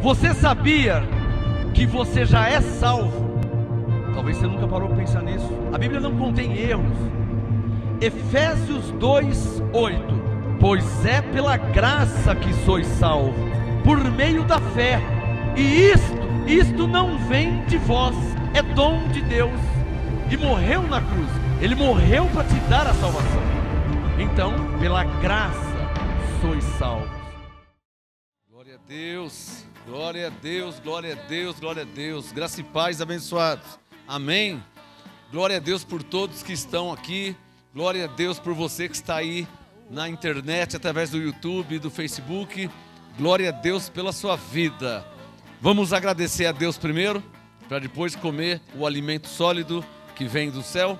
Você sabia que você já é salvo? Talvez você nunca parou para pensar nisso. A Bíblia não contém erros. Efésios 2:8. Pois é pela graça que sois salvos, por meio da fé. E isto não vem de vós, é dom de Deus. E morreu na cruz. Ele morreu para te dar a salvação. Então, pela graça sois salvos. Glória a Deus, glória a Deus, glória a Deus, glória a Deus. Graça e paz, abençoados. Amém. Glória a Deus por todos que estão aqui. Glória a Deus por você que está aí na internet, através do YouTube, do Facebook. Glória a Deus pela sua vida. Vamos agradecer a Deus primeiro, para depois comer o alimento sólido que vem do céu.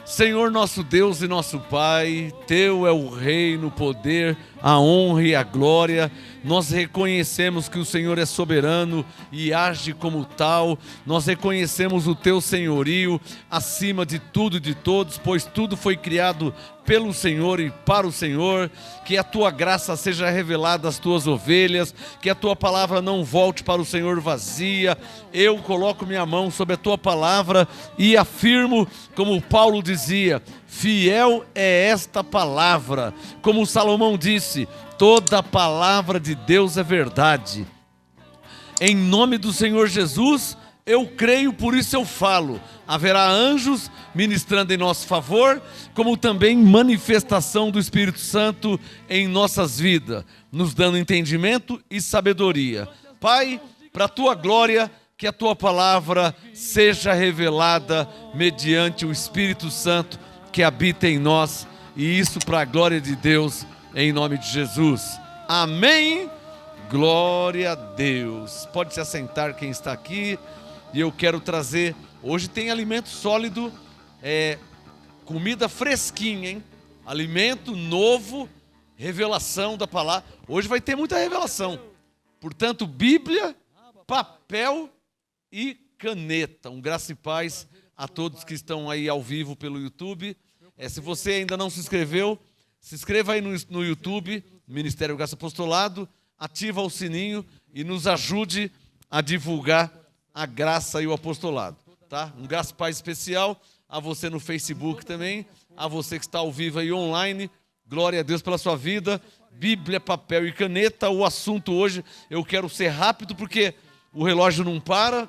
Senhor nosso Deus e nosso Pai, Teu é o reino, o poder, a honra e a glória. Nós reconhecemos que o Senhor é soberano e age como tal. Nós reconhecemos o Teu senhorio acima de tudo e de todos, pois tudo foi criado pelo Senhor e para o Senhor. Que a Tua graça seja revelada às Tuas ovelhas, que a Tua palavra não volte para o Senhor vazia. Eu coloco minha mão sobre a Tua palavra e afirmo, como Paulo dizia, fiel é esta palavra. Como Salomão disse, toda a palavra de Deus é verdade. Em nome do Senhor Jesus, eu creio, por isso eu falo. Haverá anjos ministrando em nosso favor, como também manifestação do Espírito Santo em nossas vidas, nos dando entendimento e sabedoria. Pai, para a Tua glória, que a Tua palavra seja revelada mediante o Espírito Santo que habita em nós, e isso para a glória de Deus, em nome de Jesus. Amém. Glória a Deus. Pode se assentar quem está aqui. E eu quero trazer, hoje tem alimento sólido, comida fresquinha, hein? Alimento novo, revelação da palavra. Hoje vai ter muita revelação. Portanto, Bíblia, papel e caneta. Um graça e paz a todos que estão aí ao vivo pelo YouTube. Se você ainda não se inscreveu, se inscreva aí no YouTube, Ministério Graça Apostolado, ativa o sininho e nos ajude a divulgar a graça e o apostolado, tá? Um graça e paz especial a você no Facebook também, a você que está ao vivo aí online. Glória a Deus pela sua vida. Bíblia, papel e caneta. O assunto hoje, eu quero ser rápido porque o relógio não para.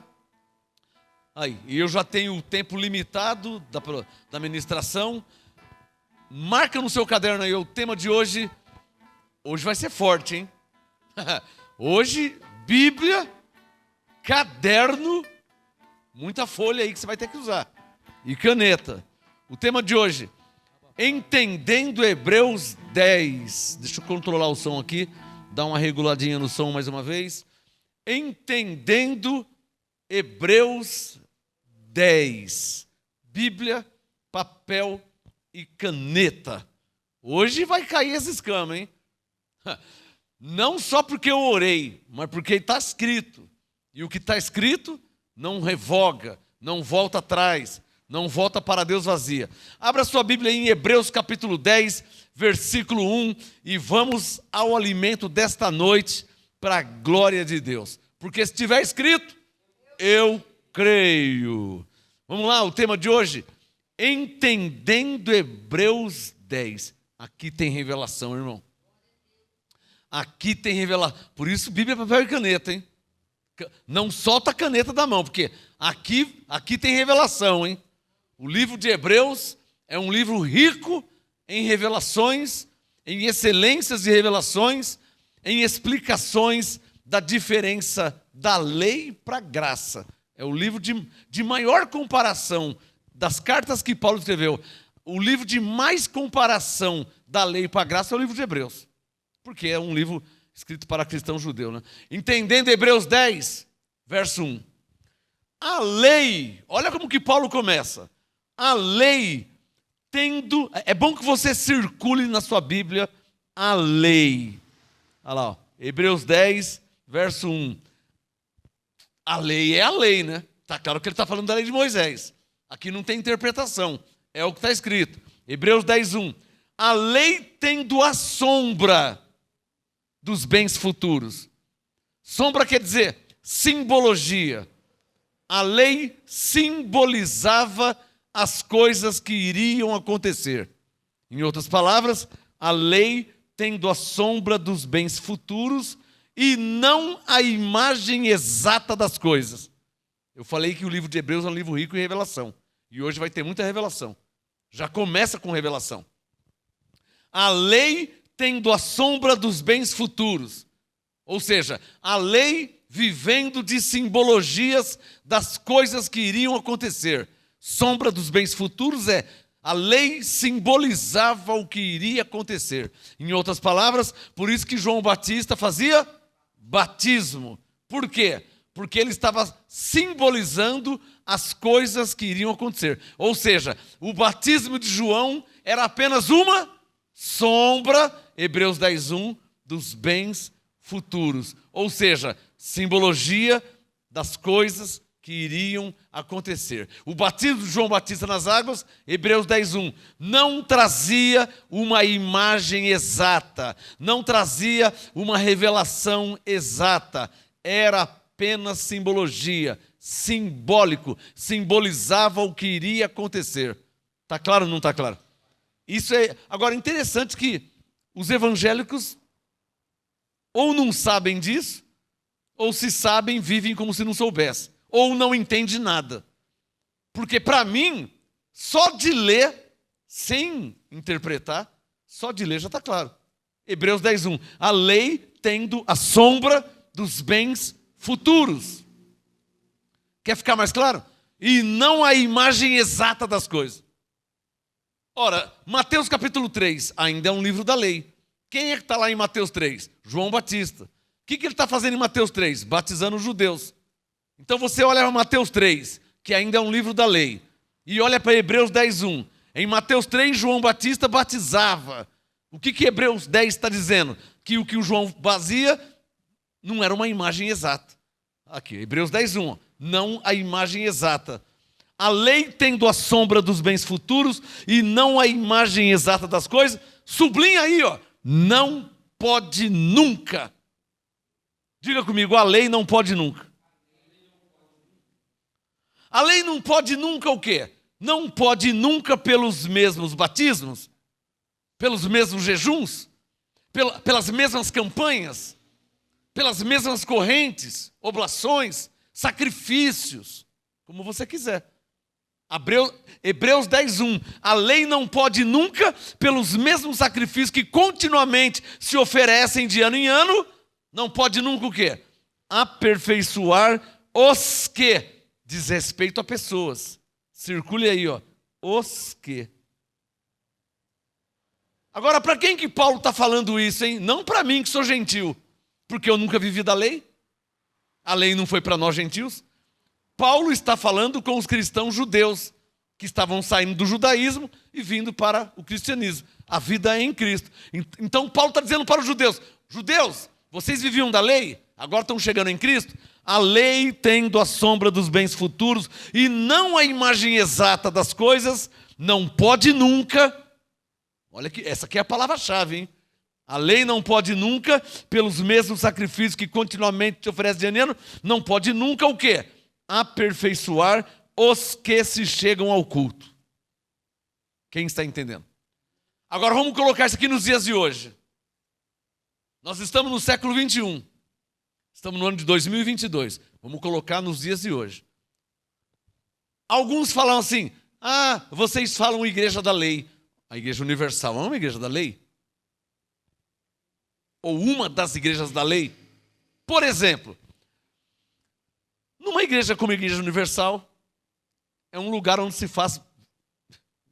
Aí, e eu já tenho o tempo limitado da ministração. Marca no seu caderno aí o tema de hoje. Hoje vai ser forte, hein? Hoje, Bíblia, caderno, muita folha aí que você vai ter que usar, e caneta. O tema de hoje, entendendo Hebreus 10. Deixa eu controlar o som aqui, dar uma reguladinha no som mais uma vez. Entendendo Hebreus 10. Bíblia, papel e caneta. Hoje vai cair essa escama, hein? Não só porque eu orei, mas porque está escrito. E o que está escrito não revoga, não volta atrás, não volta para Deus vazia. Abra sua Bíblia em Hebreus capítulo 10, versículo 1, e vamos ao alimento desta noite para a glória de Deus. Porque se estiver escrito, eu creio. Vamos lá, o tema de hoje, entendendo Hebreus 10. Aqui tem revelação, irmão. Aqui tem revelação. Por isso, Bíblia, papel e caneta, hein? Não solta a caneta da mão, porque aqui tem revelação, hein? O livro de Hebreus é um livro rico em revelações, em excelências de revelações, em explicações da diferença da lei para a graça. É o livro de maior comparação das cartas que Paulo escreveu. O livro de mais comparação da lei para a graça é o livro de Hebreus, porque é um livro escrito para cristão judeu, né? Entendendo Hebreus 10, verso 1. A lei, olha como que Paulo começa. A lei, tendo... É bom que você circule na sua Bíblia a lei. Olha lá, ó, Hebreus 10, verso 1. A lei é a lei, né? Está claro que ele está falando da lei de Moisés. Aqui não tem interpretação, é o que está escrito. Hebreus 10, 1. A lei tendo a sombra dos bens futuros. Sombra quer dizer simbologia. A lei simbolizava as coisas que iriam acontecer. Em outras palavras, a lei tendo a sombra dos bens futuros e não a imagem exata das coisas. Eu falei que o livro de Hebreus é um livro rico em revelação. E hoje vai ter muita revelação. Já começa com revelação. A lei tendo a sombra dos bens futuros. Ou seja, a lei vivendo de simbologias das coisas que iriam acontecer. Sombra dos bens futuros é a lei simbolizava o que iria acontecer. Em outras palavras, por isso que João Batista fazia batismo. Por quê? Porque ele estava simbolizando as coisas que iriam acontecer. Ou seja, o batismo de João era apenas uma sombra, Hebreus 10:1, dos bens futuros. Ou seja, simbologia das coisas que iriam acontecer. O batismo de João Batista nas águas, Hebreus 10:1, não trazia uma imagem exata, não trazia uma revelação exata, era apenas simbologia, simbólico, simbolizava o que iria acontecer. Está claro ou não está claro? Isso é, agora, interessante que os evangélicos ou não sabem disso, ou se sabem, vivem como se não soubessem, ou não entendem nada. Porque para mim, só de ler, sem interpretar, só de ler já está claro. Hebreus 10:1, a lei tendo a sombra dos bens futuros. Quer ficar mais claro? E não a imagem exata das coisas. Ora, Mateus capítulo 3, ainda é um livro da lei. Quem é que está lá em Mateus 3? João Batista. O que ele está fazendo em Mateus 3? Batizando os judeus. Então você olha para Mateus 3, que ainda é um livro da lei, e olha para Hebreus 10:1. Em Mateus 3, João Batista batizava. O que Hebreus 10 está dizendo? Que o que o João fazia não era uma imagem exata. Aqui, Hebreus 10:1, não a imagem exata. A lei tendo a sombra dos bens futuros e não a imagem exata das coisas, sublinha aí, ó, não pode nunca. Diga comigo, a lei não pode nunca. A lei não pode nunca o quê? Não pode nunca pelos mesmos batismos, pelos mesmos jejuns, pelas mesmas campanhas, pelas mesmas correntes, oblações, sacrifícios, como você quiser. Hebreus 10:1, a lei não pode nunca, pelos mesmos sacrifícios que continuamente se oferecem de ano em ano, não pode nunca o quê? Aperfeiçoar os que diz respeito a pessoas. Circule aí, ó, os que. Agora, para quem que Paulo está falando isso, hein? Não para mim que sou gentil, porque eu nunca vivi da lei. A lei não foi para nós gentios. Paulo está falando com os cristãos judeus que estavam saindo do judaísmo e vindo para o cristianismo. A vida é em Cristo. Então Paulo está dizendo para os judeus: judeus, vocês viviam da lei, agora estão chegando em Cristo. A lei tendo a sombra dos bens futuros e não a imagem exata das coisas, não pode nunca. Olha que essa aqui é a palavra-chave, hein? A lei não pode nunca, pelos mesmos sacrifícios que continuamente te oferece de ano em ano, não pode nunca o quê? Aperfeiçoar os que se chegam ao culto. Quem está entendendo? Agora vamos colocar isso aqui nos dias de hoje. Nós estamos no século 21. Estamos no ano de 2022. Vamos colocar nos dias de hoje. Alguns falam assim: vocês falam igreja da lei. A igreja universal é uma igreja da lei? Ou uma das igrejas da lei? Por exemplo, numa igreja como a Igreja Universal, é um lugar onde se faz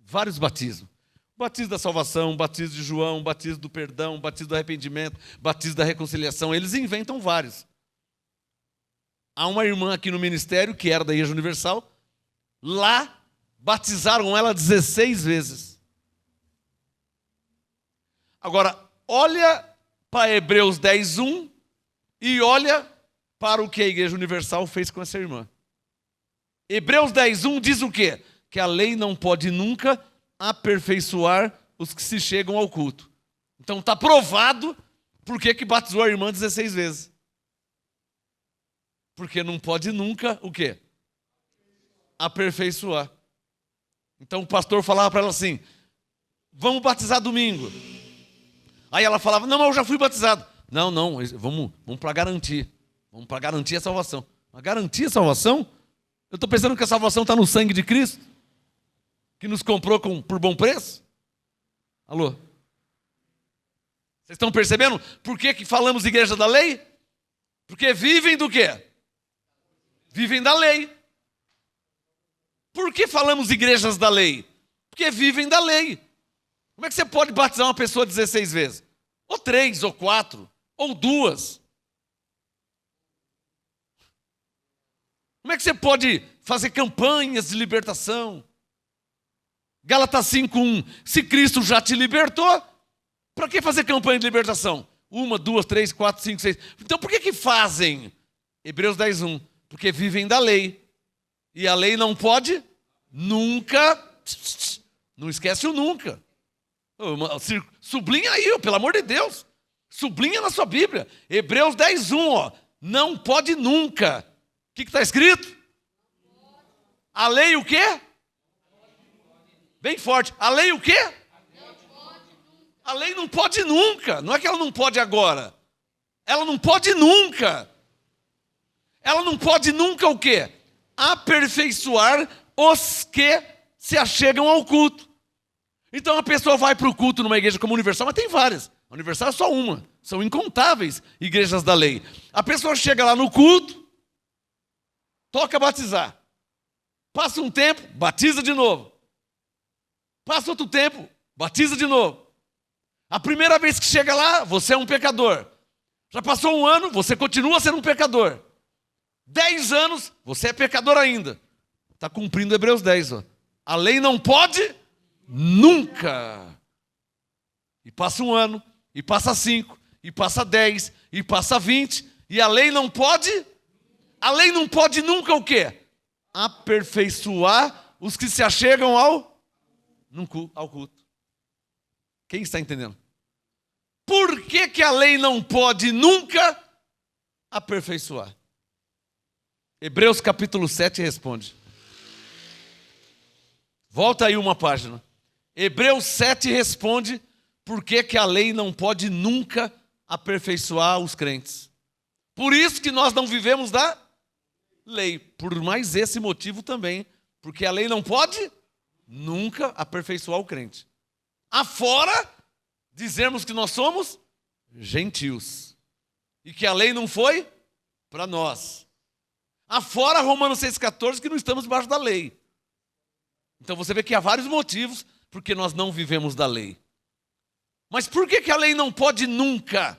vários batismos. Batismo da salvação, batismo de João, batismo do perdão, batismo do arrependimento, batismo da reconciliação. Eles inventam vários. Há uma irmã aqui no ministério, que era da Igreja Universal, lá batizaram ela 16 vezes. Agora, olha para Hebreus 10:1 e olha para o que a Igreja Universal fez com essa irmã. Hebreus 10:1 diz o quê? Que a lei não pode nunca aperfeiçoar os que se chegam ao culto. Então está provado por que batizou a irmã 16 vezes. Porque não pode nunca o quê? Aperfeiçoar. Então o pastor falava para ela assim: vamos batizar domingo. Aí ela falava: não, eu já fui batizado. Não, vamos para garantir. Vamos para garantir a salvação. Mas garantir a salvação? Eu estou pensando que a salvação está no sangue de Cristo, que nos comprou por bom preço. Alô? Vocês estão percebendo por que falamos igreja da lei? Porque vivem do quê? Vivem da lei. Por que falamos igrejas da lei? Porque vivem da lei. Como é que você pode batizar uma pessoa 16 vezes? Ou 3, ou 4, ou 2. Como é que você pode fazer campanhas de libertação? Gálatas 5:1. Se Cristo já te libertou, para que fazer campanha de libertação? 1, 2, 3, 4, 5, 6. Então por que fazem? Hebreus 10:1. Porque vivem da lei. E a lei não pode nunca. Não esquece o nunca. Sublinha aí, pelo amor de Deus. Sublinha na sua Bíblia. Hebreus 10:1. Não pode nunca. O que está escrito? A lei o quê? Bem forte. A lei o quê? A lei não pode nunca. Não é que ela não pode agora. Ela não pode nunca. Ela não pode nunca o quê? Aperfeiçoar os que se achegam ao culto. Então a pessoa vai para o culto numa igreja como Universal, mas tem várias. A Universal é só uma. São incontáveis igrejas da lei. A pessoa chega lá no culto, toca batizar. Passa um tempo, batiza de novo. Passa outro tempo, batiza de novo. A primeira vez que chega lá, você é um pecador. Já passou um ano, você continua sendo um pecador. 10 anos, você é pecador ainda. Está cumprindo Hebreus 10. Ó. A lei não pode nunca. E passa um ano, e passa 5, e passa 10, e passa 20. E a lei não pode? A lei não pode nunca o quê? Aperfeiçoar os que se achegam ao culto. Quem está entendendo? Por que a lei não pode nunca aperfeiçoar? Hebreus capítulo 7 responde. Volta aí uma página. Hebreus 7 responde por que a lei não pode nunca aperfeiçoar os crentes. Por isso que nós não vivemos da lei. Por mais esse motivo também. Porque a lei não pode nunca aperfeiçoar o crente. Afora dizermos que nós somos gentios. E que a lei não foi para nós. Afora Romanos 6,14, que não estamos debaixo da lei. Então você vê que há vários motivos porque nós não vivemos da lei. Mas por que a lei não pode nunca?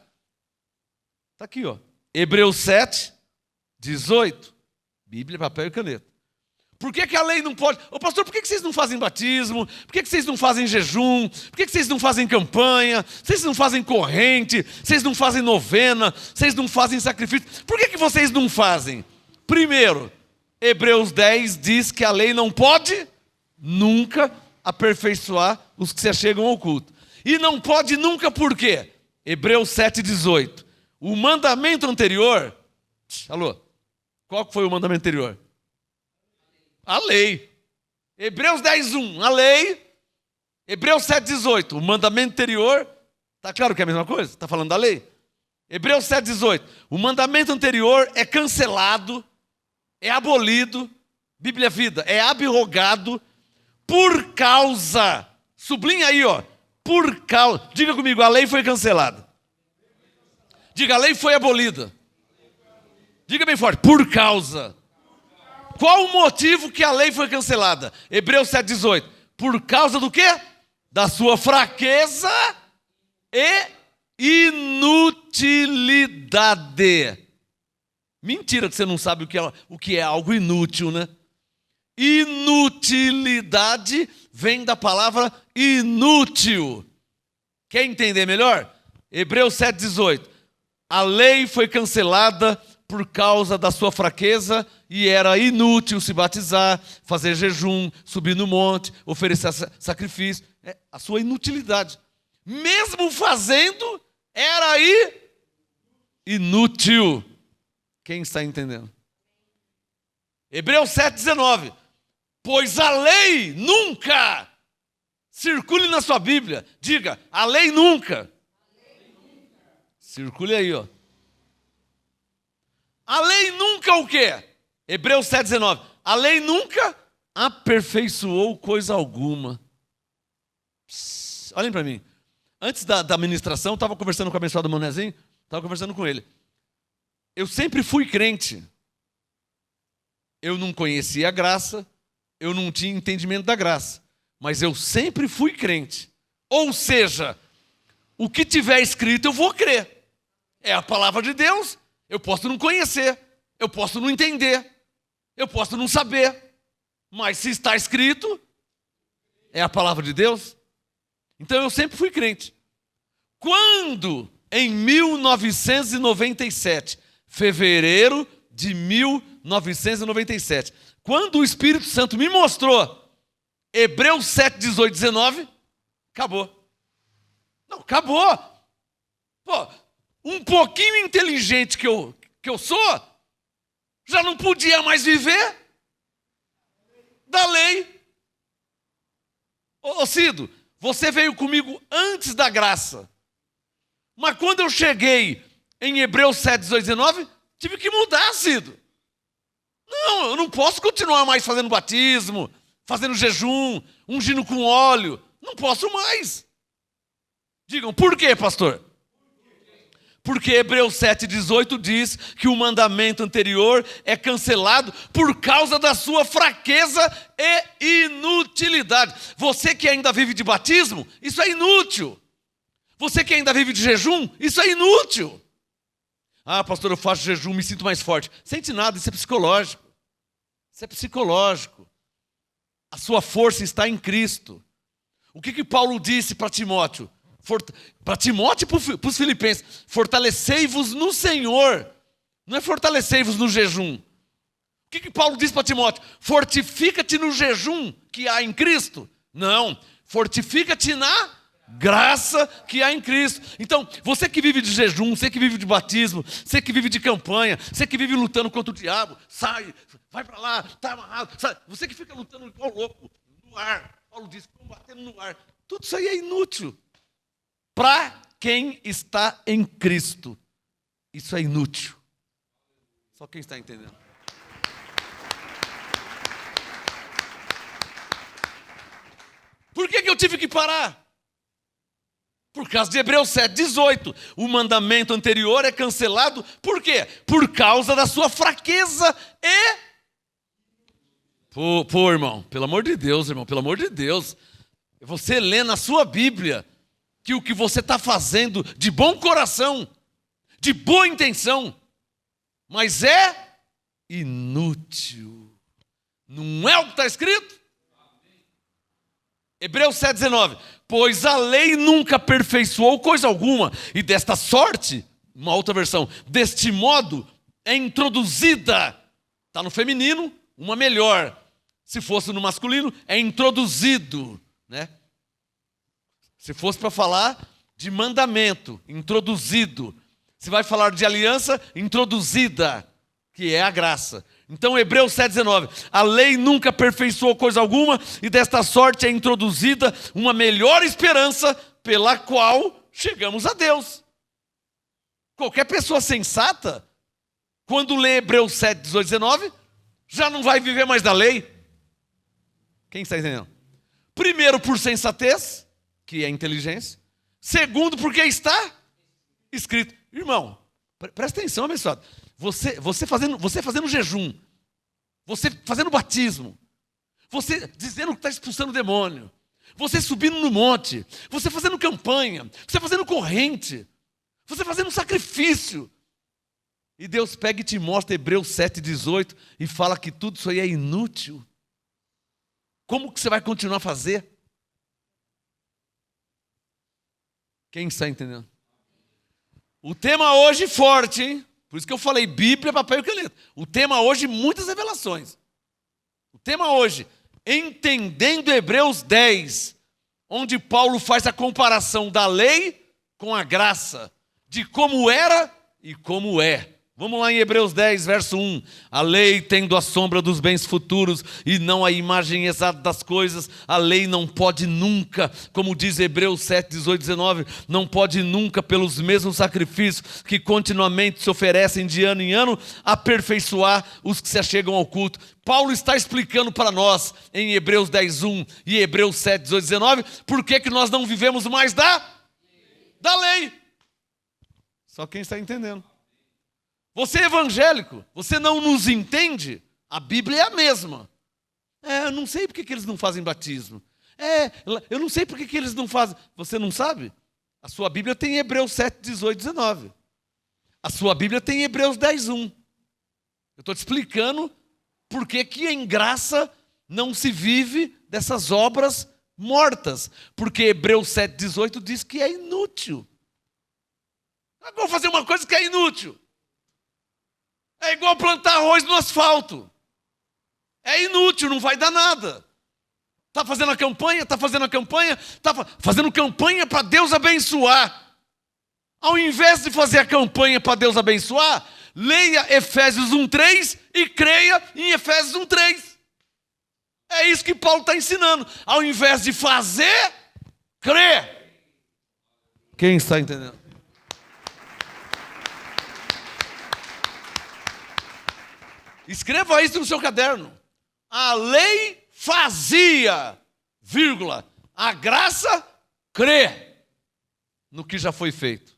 Está aqui, ó. Hebreus 7, 18. Bíblia, papel e caneta. Por que a lei não pode? Ô pastor, por que vocês não fazem batismo? Por que vocês não fazem jejum? Por que vocês não fazem campanha? Vocês não fazem corrente? Vocês não fazem novena? Vocês não fazem sacrifício? Por que vocês não fazem? Primeiro, Hebreus 10 diz que a lei não pode nunca aperfeiçoar os que se achegam ao culto. E não pode nunca por quê? Hebreus 7,18. O mandamento anterior... Alô? Qual foi o mandamento anterior? A lei. Hebreus 10:1, a lei. Hebreus 7:18, o mandamento anterior. Está claro que é a mesma coisa? Está falando da lei? Hebreus 7:18, o mandamento anterior é cancelado, é abolido, Bíblia Vida, é abrogado por causa, sublinha aí, ó, por causa, diga comigo, a lei foi cancelada. Diga, a lei foi abolida. Diga bem forte, por causa. Qual o motivo que a lei foi cancelada? Hebreus 7,18. Por causa do quê? Da sua fraqueza e inutilidade. Mentira que você não sabe o que é algo inútil, né? Inutilidade vem da palavra inútil. Quer entender melhor? Hebreus 7,18. A lei foi cancelada por causa da sua fraqueza e era inútil se batizar, fazer jejum, subir no monte, oferecer sacrifício. É a sua inutilidade. Mesmo fazendo, era inútil. Quem está entendendo? Hebreus 7,19. Pois a lei nunca, circule na sua Bíblia, diga, a lei nunca. Circule aí, ó. A lei nunca o quê? Hebreus 7,19. A lei nunca aperfeiçoou coisa alguma. Olhem para mim. Antes da ministração, eu estava conversando com o abençoado Monezinho, estava conversando com ele. Eu sempre fui crente. Eu não conhecia a graça, eu não tinha entendimento da graça, mas eu sempre fui crente. Ou seja, o que tiver escrito eu vou crer. É a palavra de Deus. Eu posso não conhecer, eu posso não entender, eu posso não saber, mas se está escrito, é a palavra de Deus. Então eu sempre fui crente. Quando, em 1997, fevereiro de 1997, quando o Espírito Santo me mostrou Hebreus 7, 18, 19, acabou. Não, acabou. Pô, um pouquinho inteligente que eu sou, já não podia mais viver da lei. Ô Cido, você veio comigo antes da graça. Mas quando eu cheguei em Hebreus 7, 18, 19, tive que mudar, Cido. Não, eu não posso continuar mais fazendo batismo, fazendo jejum, ungindo com óleo. Não posso mais. Digam, por quê, pastor? Porque Hebreus 7,18 diz que o mandamento anterior é cancelado por causa da sua fraqueza e inutilidade. Você que ainda vive de batismo, isso é inútil. Você que ainda vive de jejum, isso é inútil. Ah, pastor, eu faço jejum, me sinto mais forte. Sente nada, isso é psicológico. Isso é psicológico. A sua força está em Cristo. O que Paulo disse para Timóteo? Para Timóteo e para os filipenses, fortalecei-vos no Senhor, não é fortalecei-vos no jejum. O que Paulo diz para Timóteo? Fortifica-te no jejum que há em Cristo? Não, fortifica-te na graça que há em Cristo. Então, você que vive de jejum, você que vive de batismo, você que vive de campanha, você que vive lutando contra o diabo, sai, vai para lá, está amarrado, sai. Você que fica lutando igual louco, no ar, Paulo diz, combatendo no ar, tudo isso aí é inútil. Para quem está em Cristo, isso é inútil. Só quem está entendendo. Por que eu tive que parar? Por causa de Hebreus 7, 18. O mandamento anterior é cancelado. Por quê? Por causa da sua fraqueza e... Pô, irmão, pelo amor de Deus, irmão, pelo amor de Deus. Você lê na sua Bíblia que o que você está fazendo de bom coração, de boa intenção, mas é inútil. Não é o que está escrito? Hebreus 7,19. Pois a lei nunca aperfeiçoou coisa alguma, e desta sorte, uma outra versão, deste modo é introduzida. Está no feminino, uma melhor. Se fosse no masculino, é introduzido, né? Se fosse para falar de mandamento, introduzido. Se vai falar de aliança, introduzida, que é a graça. Então, Hebreus 7,19. A lei nunca aperfeiçoou coisa alguma, e desta sorte é introduzida uma melhor esperança pela qual chegamos a Deus. Qualquer pessoa sensata, quando lê Hebreus 7, 18, 19, já não vai viver mais da lei. Quem está entendendo? Primeiro, por sensatez, que é inteligência. Segundo, porque está escrito. Irmão, presta atenção, abençoado. Você fazendo jejum, você fazendo batismo, você dizendo que está expulsando o demônio, você subindo no monte, você fazendo campanha, você fazendo corrente, você fazendo sacrifício. E Deus pega e te mostra Hebreus 7,18 e fala que tudo isso aí é inútil. Como que você vai continuar a fazer? Quem está entendendo? O tema hoje forte, hein? Por isso que eu falei Bíblia, papel e caneta. O tema hoje, muitas revelações. O tema hoje, entendendo Hebreus 10, onde Paulo faz a comparação da lei com a graça, de como era e como é. Vamos lá em Hebreus 10, verso 1. A lei tendo a sombra dos bens futuros e não a imagem exata das coisas, a lei não pode nunca, como diz Hebreus 7, 18, 19, não pode nunca, pelos mesmos sacrifícios que continuamente se oferecem de ano em ano, aperfeiçoar os que se achegam ao culto. Paulo está explicando para nós, em Hebreus 10, 1 e Hebreus 7, 18, 19, por que nós não vivemos mais da lei. Só quem está entendendo. Você é evangélico, você não nos entende? A Bíblia é a mesma. Eu não sei por que eles não fazem batismo. Eu não sei por que eles não fazem. Você não sabe? A sua Bíblia tem Hebreus 7, 18, 19. A sua Bíblia tem Hebreus 10, 1. Eu estou te explicando por que em graça não se vive dessas obras mortas. Porque Hebreus 7, 18 diz que é inútil. Eu vou fazer uma coisa que é inútil. É igual plantar arroz no asfalto. É inútil, não vai dar nada. Está fazendo a campanha, está fazendo campanha para Deus abençoar. Ao invés de fazer a campanha para Deus abençoar, leia Efésios 1:3 e creia em Efésios 1:3. É isso que Paulo está ensinando. Ao invés de fazer, crê. Quem está entendendo? Escreva isso no seu caderno. A lei fazia, vírgula, a graça crê no que já foi feito.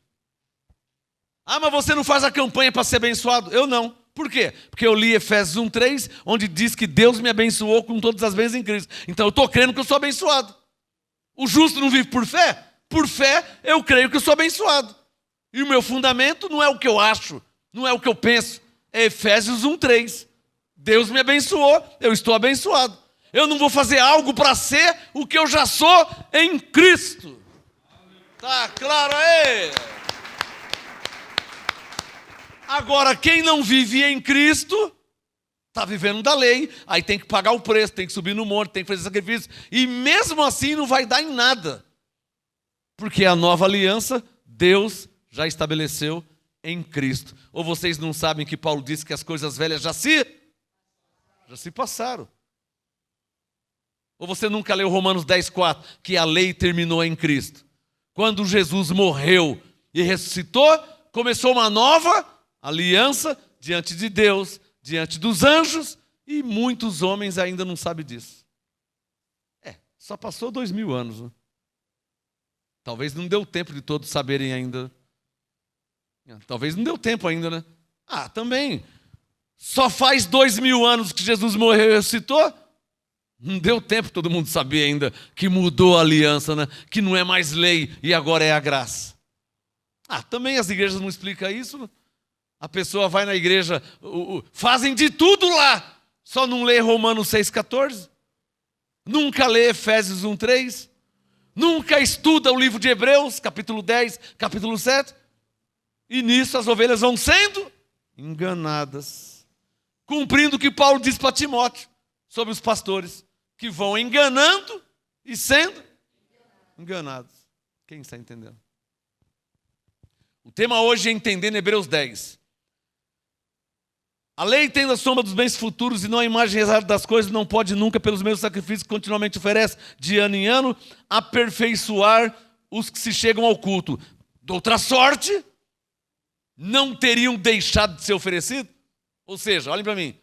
Mas você não faz a campanha para ser abençoado? Eu não. Por quê? Porque eu li Efésios 1:3, onde diz que Deus me abençoou com todas as bênçãos em Cristo. Então eu estou crendo que eu sou abençoado. O justo não vive por fé? Por fé eu creio que eu sou abençoado. E o meu fundamento não é o que eu acho, não é o que eu penso. É Efésios 1:3. Deus me abençoou, eu estou abençoado. Eu não vou fazer algo para ser o que eu já sou em Cristo. Tá claro aí? Agora, quem não vive em Cristo, está vivendo da lei, aí tem que pagar o preço, tem que subir no monte, tem que fazer sacrifício, e mesmo assim não vai dar em nada. Porque a nova aliança, Deus já estabeleceu em Cristo. Ou vocês não sabem que Paulo disse que as coisas velhas já se passaram? Ou você nunca leu Romanos 10:4, que a lei terminou em Cristo? Quando Jesus morreu e ressuscitou, começou uma nova aliança diante de Deus, diante dos anjos, e muitos homens ainda não sabem disso. Só passou 2000 anos, né? Talvez não deu tempo de todos saberem ainda. Talvez não deu tempo ainda, né? Também. Só faz 2000 anos que Jesus morreu e ressuscitou. Não deu tempo todo mundo saber ainda que mudou a aliança, né? Que não é mais lei e agora é a graça. Também as igrejas não explicam isso, né? A pessoa vai na igreja, fazem de tudo lá, só não lê Romanos 6,14. Nunca lê Efésios 1:3. Nunca estuda o livro de Hebreus, capítulo 10, capítulo 7. E nisso as ovelhas vão sendo enganadas. Cumprindo o que Paulo diz para Timóteo sobre os pastores, que vão enganando e sendo enganados. Quem está entendendo? O tema hoje é entendendo Hebreus 10. A lei tendo a sombra dos bens futuros e não a imagem exata das coisas, não pode nunca, pelos mesmos sacrifícios que continuamente oferece, de ano em ano, aperfeiçoar os que se chegam ao culto. De outra sorte, não teriam deixado de ser oferecido? Ou seja, olhem para mim.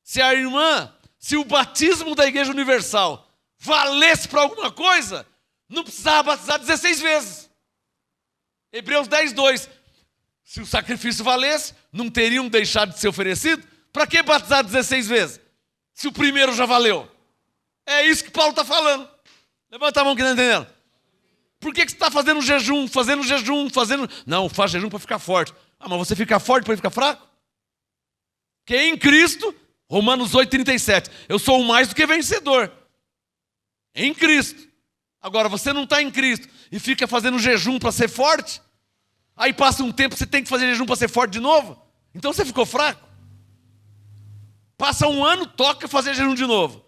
Se o batismo da Igreja Universal valesse para alguma coisa, não precisava batizar 16 vezes. Hebreus 10:2. Se o sacrifício valesse, não teriam deixado de ser oferecido? Para que batizar 16 vezes? Se o primeiro já valeu. É isso que Paulo está falando. Levanta a mão que não está entendendo. Por que você está fazendo jejum? Não, faz jejum para ficar forte. Mas você fica forte para ficar fraco? Que em Cristo, Romanos 8:37, eu sou mais do que vencedor. Em Cristo. Agora, você não está em Cristo e fica fazendo jejum para ser forte? Aí passa um tempo, você tem que fazer jejum para ser forte de novo? Então você ficou fraco. Passa um ano, toca fazer jejum de novo.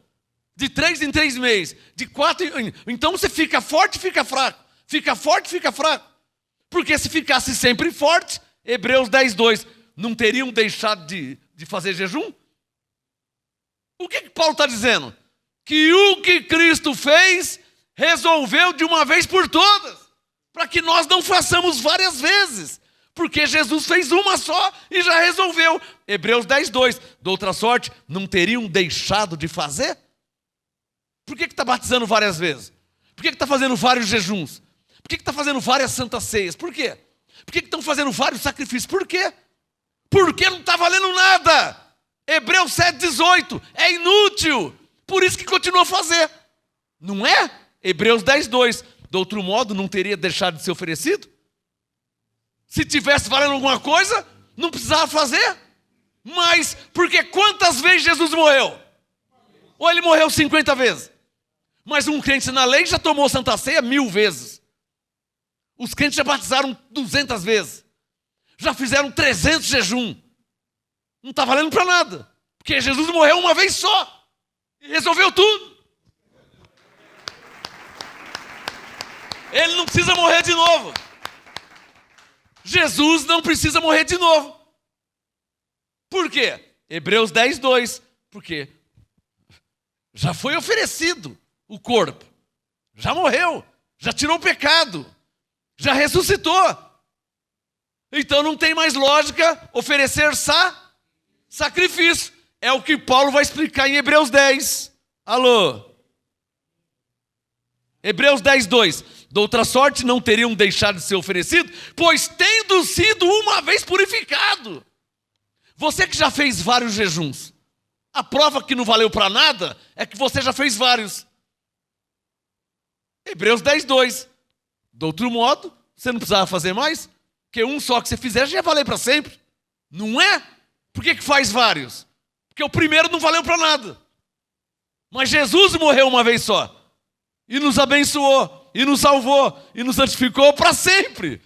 De 3 em 3 meses. De 4 em... Então você fica forte e fica fraco. Fica forte e fica fraco. Porque se ficasse sempre forte, Hebreus 10:2, não teriam deixado de fazer jejum? O que Paulo está dizendo? Que o que Cristo fez, resolveu de uma vez por todas, para que nós não façamos várias vezes, porque Jesus fez uma só e já resolveu. Hebreus 10:2, de outra sorte, não teriam deixado de fazer? Por que está batizando várias vezes? Por que está fazendo vários jejuns? Por que está fazendo várias santas ceias? Por quê? Por que estão fazendo vários sacrifícios? Por quê? Porque não está valendo nada. Hebreus 7:18, é inútil. Por isso que continua a fazer. Não é? Hebreus 10:2, de outro modo não teria deixado de ser oferecido? Se tivesse valendo alguma coisa, não precisava fazer. Mas, porque quantas vezes Jesus morreu? Ou ele morreu 50 vezes? Mas um crente na lei já tomou Santa Ceia 1000 vezes. Os crentes já batizaram 200 vezes. Já fizeram 300 jejum. Não está valendo para nada. Porque Jesus morreu uma vez só. E resolveu tudo. Ele não precisa morrer de novo. Jesus não precisa morrer de novo. Por quê? Hebreus 10:2. Porque já foi oferecido o corpo. Já morreu. Já tirou o pecado. Já ressuscitou. Então não tem mais lógica oferecer sacrifício. É o que Paulo vai explicar em Hebreus 10. Alô? Hebreus 10:2. De outra sorte não teriam deixado de ser oferecido, pois tendo sido uma vez purificado. Você que já fez vários jejuns, a prova que não valeu para nada é que você já fez vários. Hebreus 10:2. De outro modo, você não precisava fazer mais, porque um só que você fizer já ia valer para sempre. Não é? Por que faz vários? Porque o primeiro não valeu para nada. Mas Jesus morreu uma vez só. E nos abençoou, e nos salvou, e nos santificou para sempre.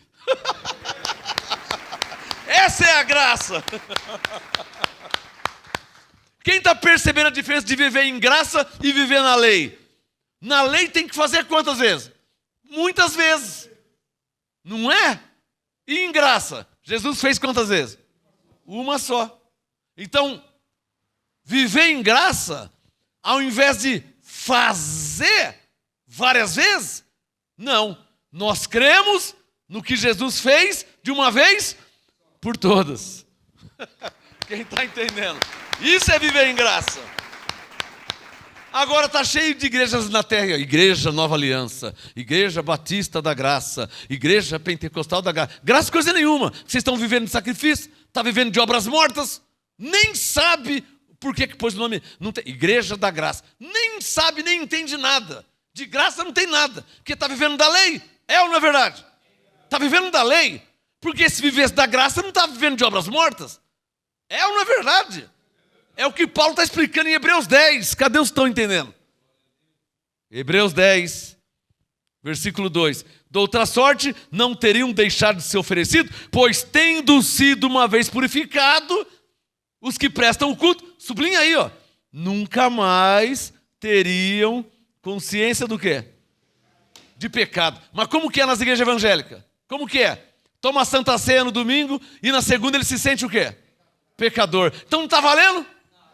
Essa é a graça. Quem está percebendo a diferença de viver em graça e viver na lei? Na lei tem que fazer quantas vezes? Muitas vezes. Não é? E em graça? Jesus fez quantas vezes? Uma só. Então, viver em graça, ao invés de fazer várias vezes, não. Nós cremos no que Jesus fez de uma vez por todas. Quem está entendendo? Isso é viver em graça. Agora está cheio de igrejas na terra. Igreja Nova Aliança, Igreja Batista da Graça, Igreja Pentecostal da Graça. Graça coisa nenhuma. Vocês estão vivendo de sacrifício, está vivendo de obras mortas. Nem sabe por que pôs o nome. Não tem, Igreja da Graça. Nem sabe, nem entende nada. De graça não tem nada. Porque está vivendo da lei. É ou não é verdade? Está vivendo da lei. Porque se vivesse da graça, não está vivendo de obras mortas. É ou não é verdade? É o que Paulo está explicando em Hebreus 10. Cadê os que estão entendendo? Hebreus 10, versículo 2. De outra sorte, não teriam deixado de ser oferecido, pois tendo sido uma vez purificado, os que prestam o culto, sublinha aí, ó, nunca mais teriam consciência do quê? De pecado. Mas como que é nas igrejas evangélicas? Como que é? Toma a Santa Ceia no domingo e na segunda ele se sente o quê? Pecador. Então não está valendo?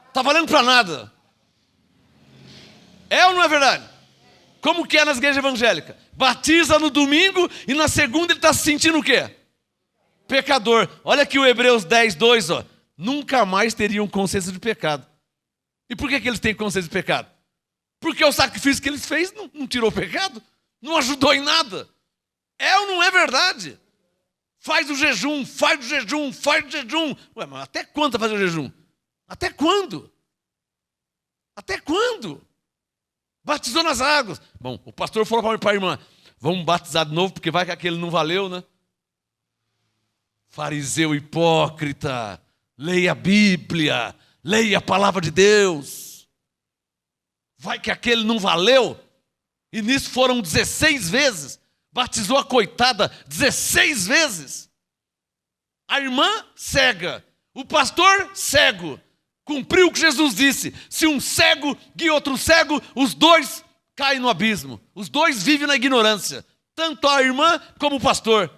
Está valendo para nada. É ou não é verdade? Como que é nas igrejas evangélicas? Batiza no domingo e na segunda ele está se sentindo o quê? Pecador. Olha aqui o Hebreus 10:2, ó. Nunca mais teriam consciência de pecado. E por que eles têm consciência de pecado? Porque o sacrifício que eles fez não tirou o pecado. Não ajudou em nada. É ou não é verdade? Faz o jejum, faz o jejum, faz o jejum. Ué, mas até quando vai fazer o jejum? Até quando? Até quando? Batizou nas águas. Bom, o pastor falou para a irmã, vamos batizar de novo, porque vai que aquele não valeu, né? Fariseu hipócrita, leia a Bíblia, leia a palavra de Deus. Vai que aquele não valeu? E nisso foram 16 vezes. Batizou a coitada 16 vezes. A irmã cega, o pastor cego. Cumpriu o que Jesus disse. Se um cego guia outro cego, os dois caem no abismo. Os dois vivem na ignorância. Tanto a irmã como o pastor.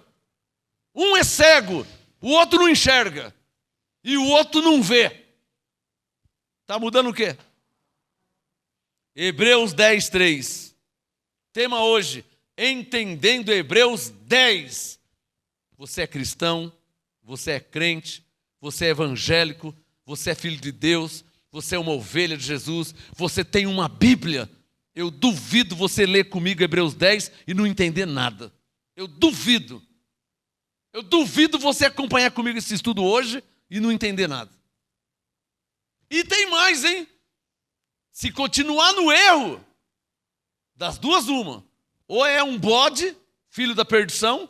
Um é cego, o outro não enxerga. e o outro não vê. Está mudando o quê? Hebreus 10, 3. Tema hoje, entendendo Hebreus 10. Você é cristão, você é crente, você é evangélico, você é filho de Deus, você é uma ovelha de Jesus, você tem uma Bíblia. Eu duvido você ler comigo Hebreus 10 e não entender nada. Eu duvido. Eu duvido você acompanhar comigo esse estudo hoje e não entender nada. E tem mais, hein? Se continuar no erro, das duas uma. Ou é um bode, filho da perdição,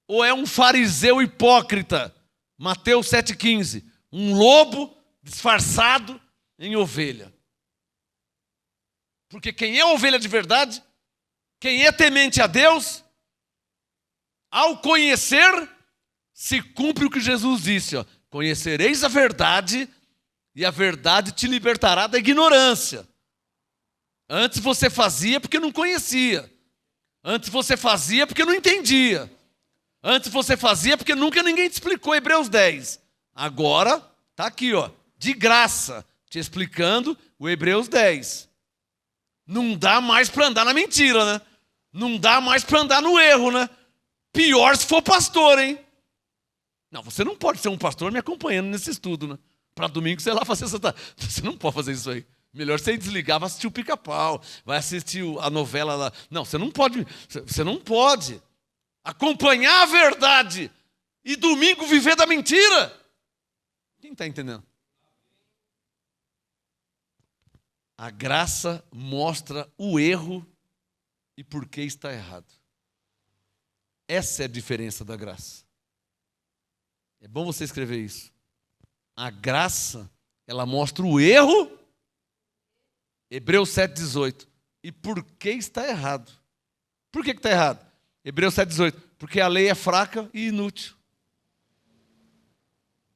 ou é um fariseu hipócrita. Mateus 7,15. Um lobo disfarçado em ovelha. Porque quem é ovelha de verdade, quem é temente a Deus, ao conhecer, se cumpre o que Jesus disse. Ó, conhecereis a verdade e a verdade te libertará da ignorância. Antes você fazia porque não conhecia. Antes você fazia porque não entendia. Antes você fazia porque nunca ninguém te explicou Hebreus 10. Agora, está aqui, ó, de graça, te explicando o Hebreus 10. Não dá mais para andar na mentira, né? Não dá mais para andar no erro, né? Pior se for pastor, hein? Não, você não pode ser um pastor me acompanhando nesse estudo, né? Para domingo, sei lá, fazer essa... Você não pode fazer isso aí. Melhor você desligar, vai assistir o Pica-Pau, vai assistir a novela lá. Não, você não pode acompanhar a verdade e domingo viver da mentira. Quem está entendendo? A graça mostra o erro e por que está errado. Essa é a diferença da graça. É bom você escrever isso. A graça, ela mostra o erro, Hebreus 7,18. E por que está errado? Por que está errado? Hebreus 7,18. Porque a lei é fraca e inútil.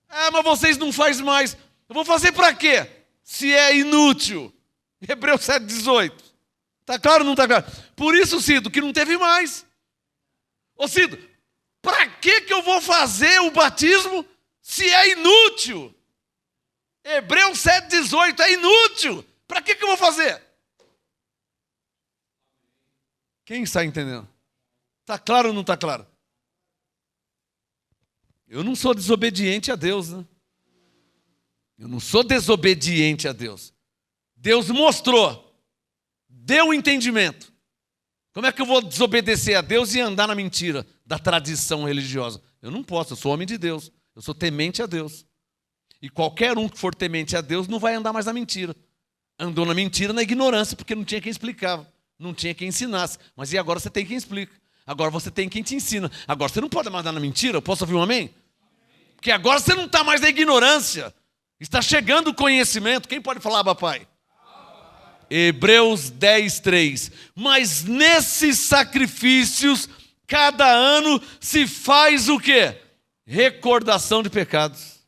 Ah, mas vocês não fazem mais. Eu vou fazer para quê? Se é inútil. Hebreus 7,18. Está claro ou não está claro? Por isso, Cido, que não teve mais. Ô Cido, para que eu vou fazer o batismo se é inútil? Hebreus 7,18 é inútil. Para que eu vou fazer? Quem está entendendo? Está claro ou não está claro? Eu não sou desobediente a Deus, né? Eu não sou desobediente a Deus. Deus mostrou, deu o entendimento. Como é que eu vou desobedecer a Deus e andar na mentira da tradição religiosa? Eu não posso, eu sou homem de Deus. Eu sou temente a Deus. E qualquer um que for temente a Deus não vai andar mais na mentira. Andou na mentira, na ignorância, porque não tinha quem explicava. Não tinha quem ensinasse. Mas e agora você tem quem explica. Agora você tem quem te ensina. Agora você não pode mais andar na mentira. Eu posso ouvir um amém? Porque agora você não está mais na ignorância. Está chegando o conhecimento. Quem pode falar, papai? Hebreus 10, 3. Mas nesses sacrifícios, cada ano se faz o quê? Recordação de pecados.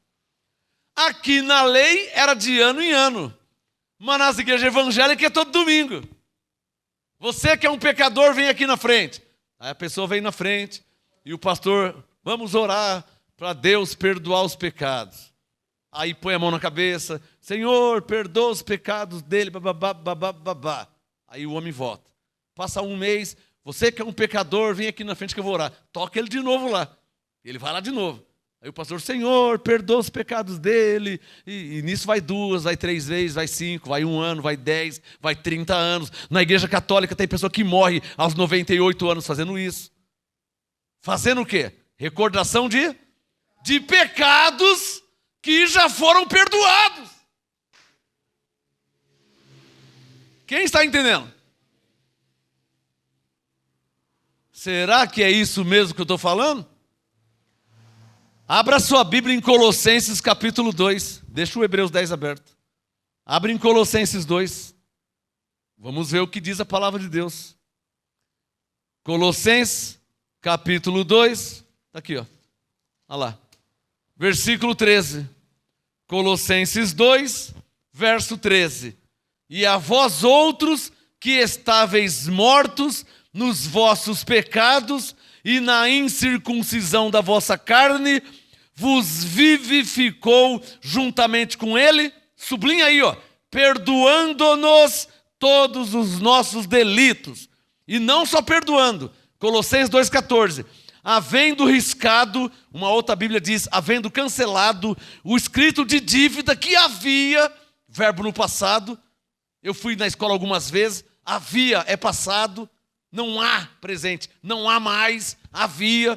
Aqui na lei era de ano em ano. Mas nas igrejas evangélicas é todo domingo. Você que é um pecador, vem aqui na frente. Aí a pessoa vem na frente e o pastor, vamos orar para Deus perdoar os pecados. Aí põe a mão na cabeça, Senhor, perdoa os pecados dele, bababá, babá. Aí o homem volta. Passa um mês, você que é um pecador, vem aqui na frente que eu vou orar. Toca ele de novo lá. Ele vai lá de novo. Aí o pastor, Senhor, perdoa os pecados dele. E nisso vai 2, vai 3 vezes, vai 5, vai 1 ano, vai 10, vai 30 anos. Na igreja católica tem pessoa que morre aos 98 anos fazendo isso. Fazendo o quê? Recordação de pecados que já foram perdoados. Quem está entendendo? Será que é isso mesmo que eu estou falando? Abra sua Bíblia em Colossenses capítulo 2. Deixa o Hebreus 10 aberto. Abre em Colossenses 2. Vamos ver o que diz a palavra de Deus. Colossenses capítulo 2. Está aqui, ó. Olha lá. Versículo 13. Colossenses 2, verso 13. E a vós outros que estáveis mortos nos vossos pecados e na incircuncisão da vossa carne, vos vivificou juntamente com ele, sublinha aí, perdoando-nos todos os nossos delitos. E não só perdoando, Colossenses 2,14, havendo riscado, uma outra Bíblia diz, havendo cancelado o escrito de dívida que havia, verbo no passado, eu fui na escola algumas vezes, havia é passado, não há presente, não há mais, havia.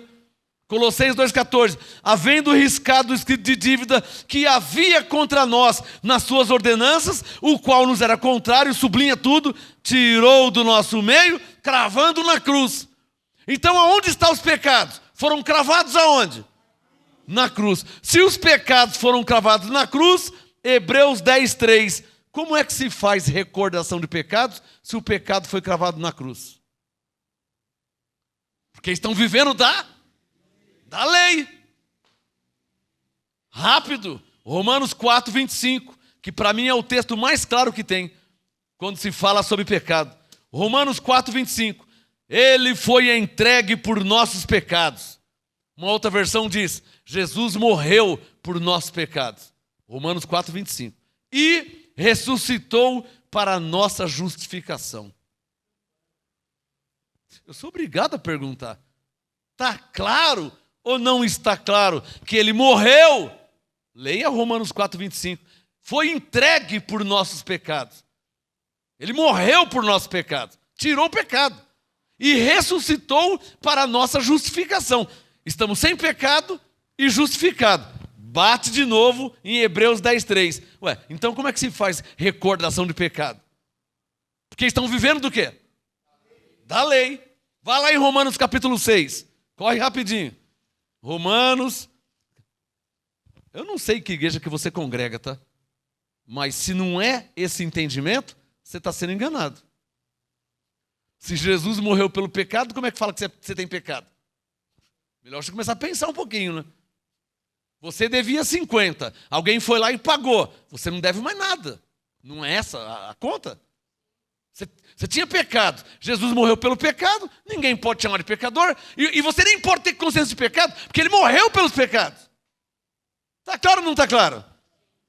Colossenses 2,14, havendo riscado o escrito de dívida que havia contra nós nas suas ordenanças, o qual nos era contrário, sublinha tudo, tirou do nosso meio, cravando na cruz. Então aonde estão os pecados? Foram cravados aonde? Na cruz. Se os pecados foram cravados na cruz, Hebreus 10,3, como é que se faz recordação de pecados se o pecado foi cravado na cruz? Porque estão vivendo da lei. Rápido, Romanos 4,25, que para mim é o texto mais claro que tem, quando se fala sobre pecado. Romanos 4,25, ele foi entregue por nossos pecados. Uma outra versão diz, Jesus morreu por nossos pecados. Romanos 4,25. E ressuscitou para a nossa justificação. Eu sou obrigado a perguntar, está claro ou não está claro que ele morreu? Leia Romanos 4,25. Foi entregue por nossos pecados. Ele morreu por nossos pecados. Tirou o pecado. E ressuscitou para a nossa justificação. Estamos sem pecado e justificados. Bate de novo em Hebreus 10,3. Então como é que se faz recordação de pecado? Porque estão vivendo do quê? Da lei. Vai lá em Romanos capítulo 6. Corre rapidinho. Romanos. Eu não sei que igreja que você congrega, tá? Mas se não é esse entendimento, você está sendo enganado. Se Jesus morreu pelo pecado, como é que fala que você tem pecado? Melhor você começar a pensar um pouquinho, né? Você devia 50, alguém foi lá e pagou. Você não deve mais nada. Não é essa a conta? Você tinha pecado, Jesus morreu pelo pecado, ninguém pode chamar de pecador, e você nem pode ter consciência de pecado, porque ele morreu pelos pecados. Está claro ou não está claro?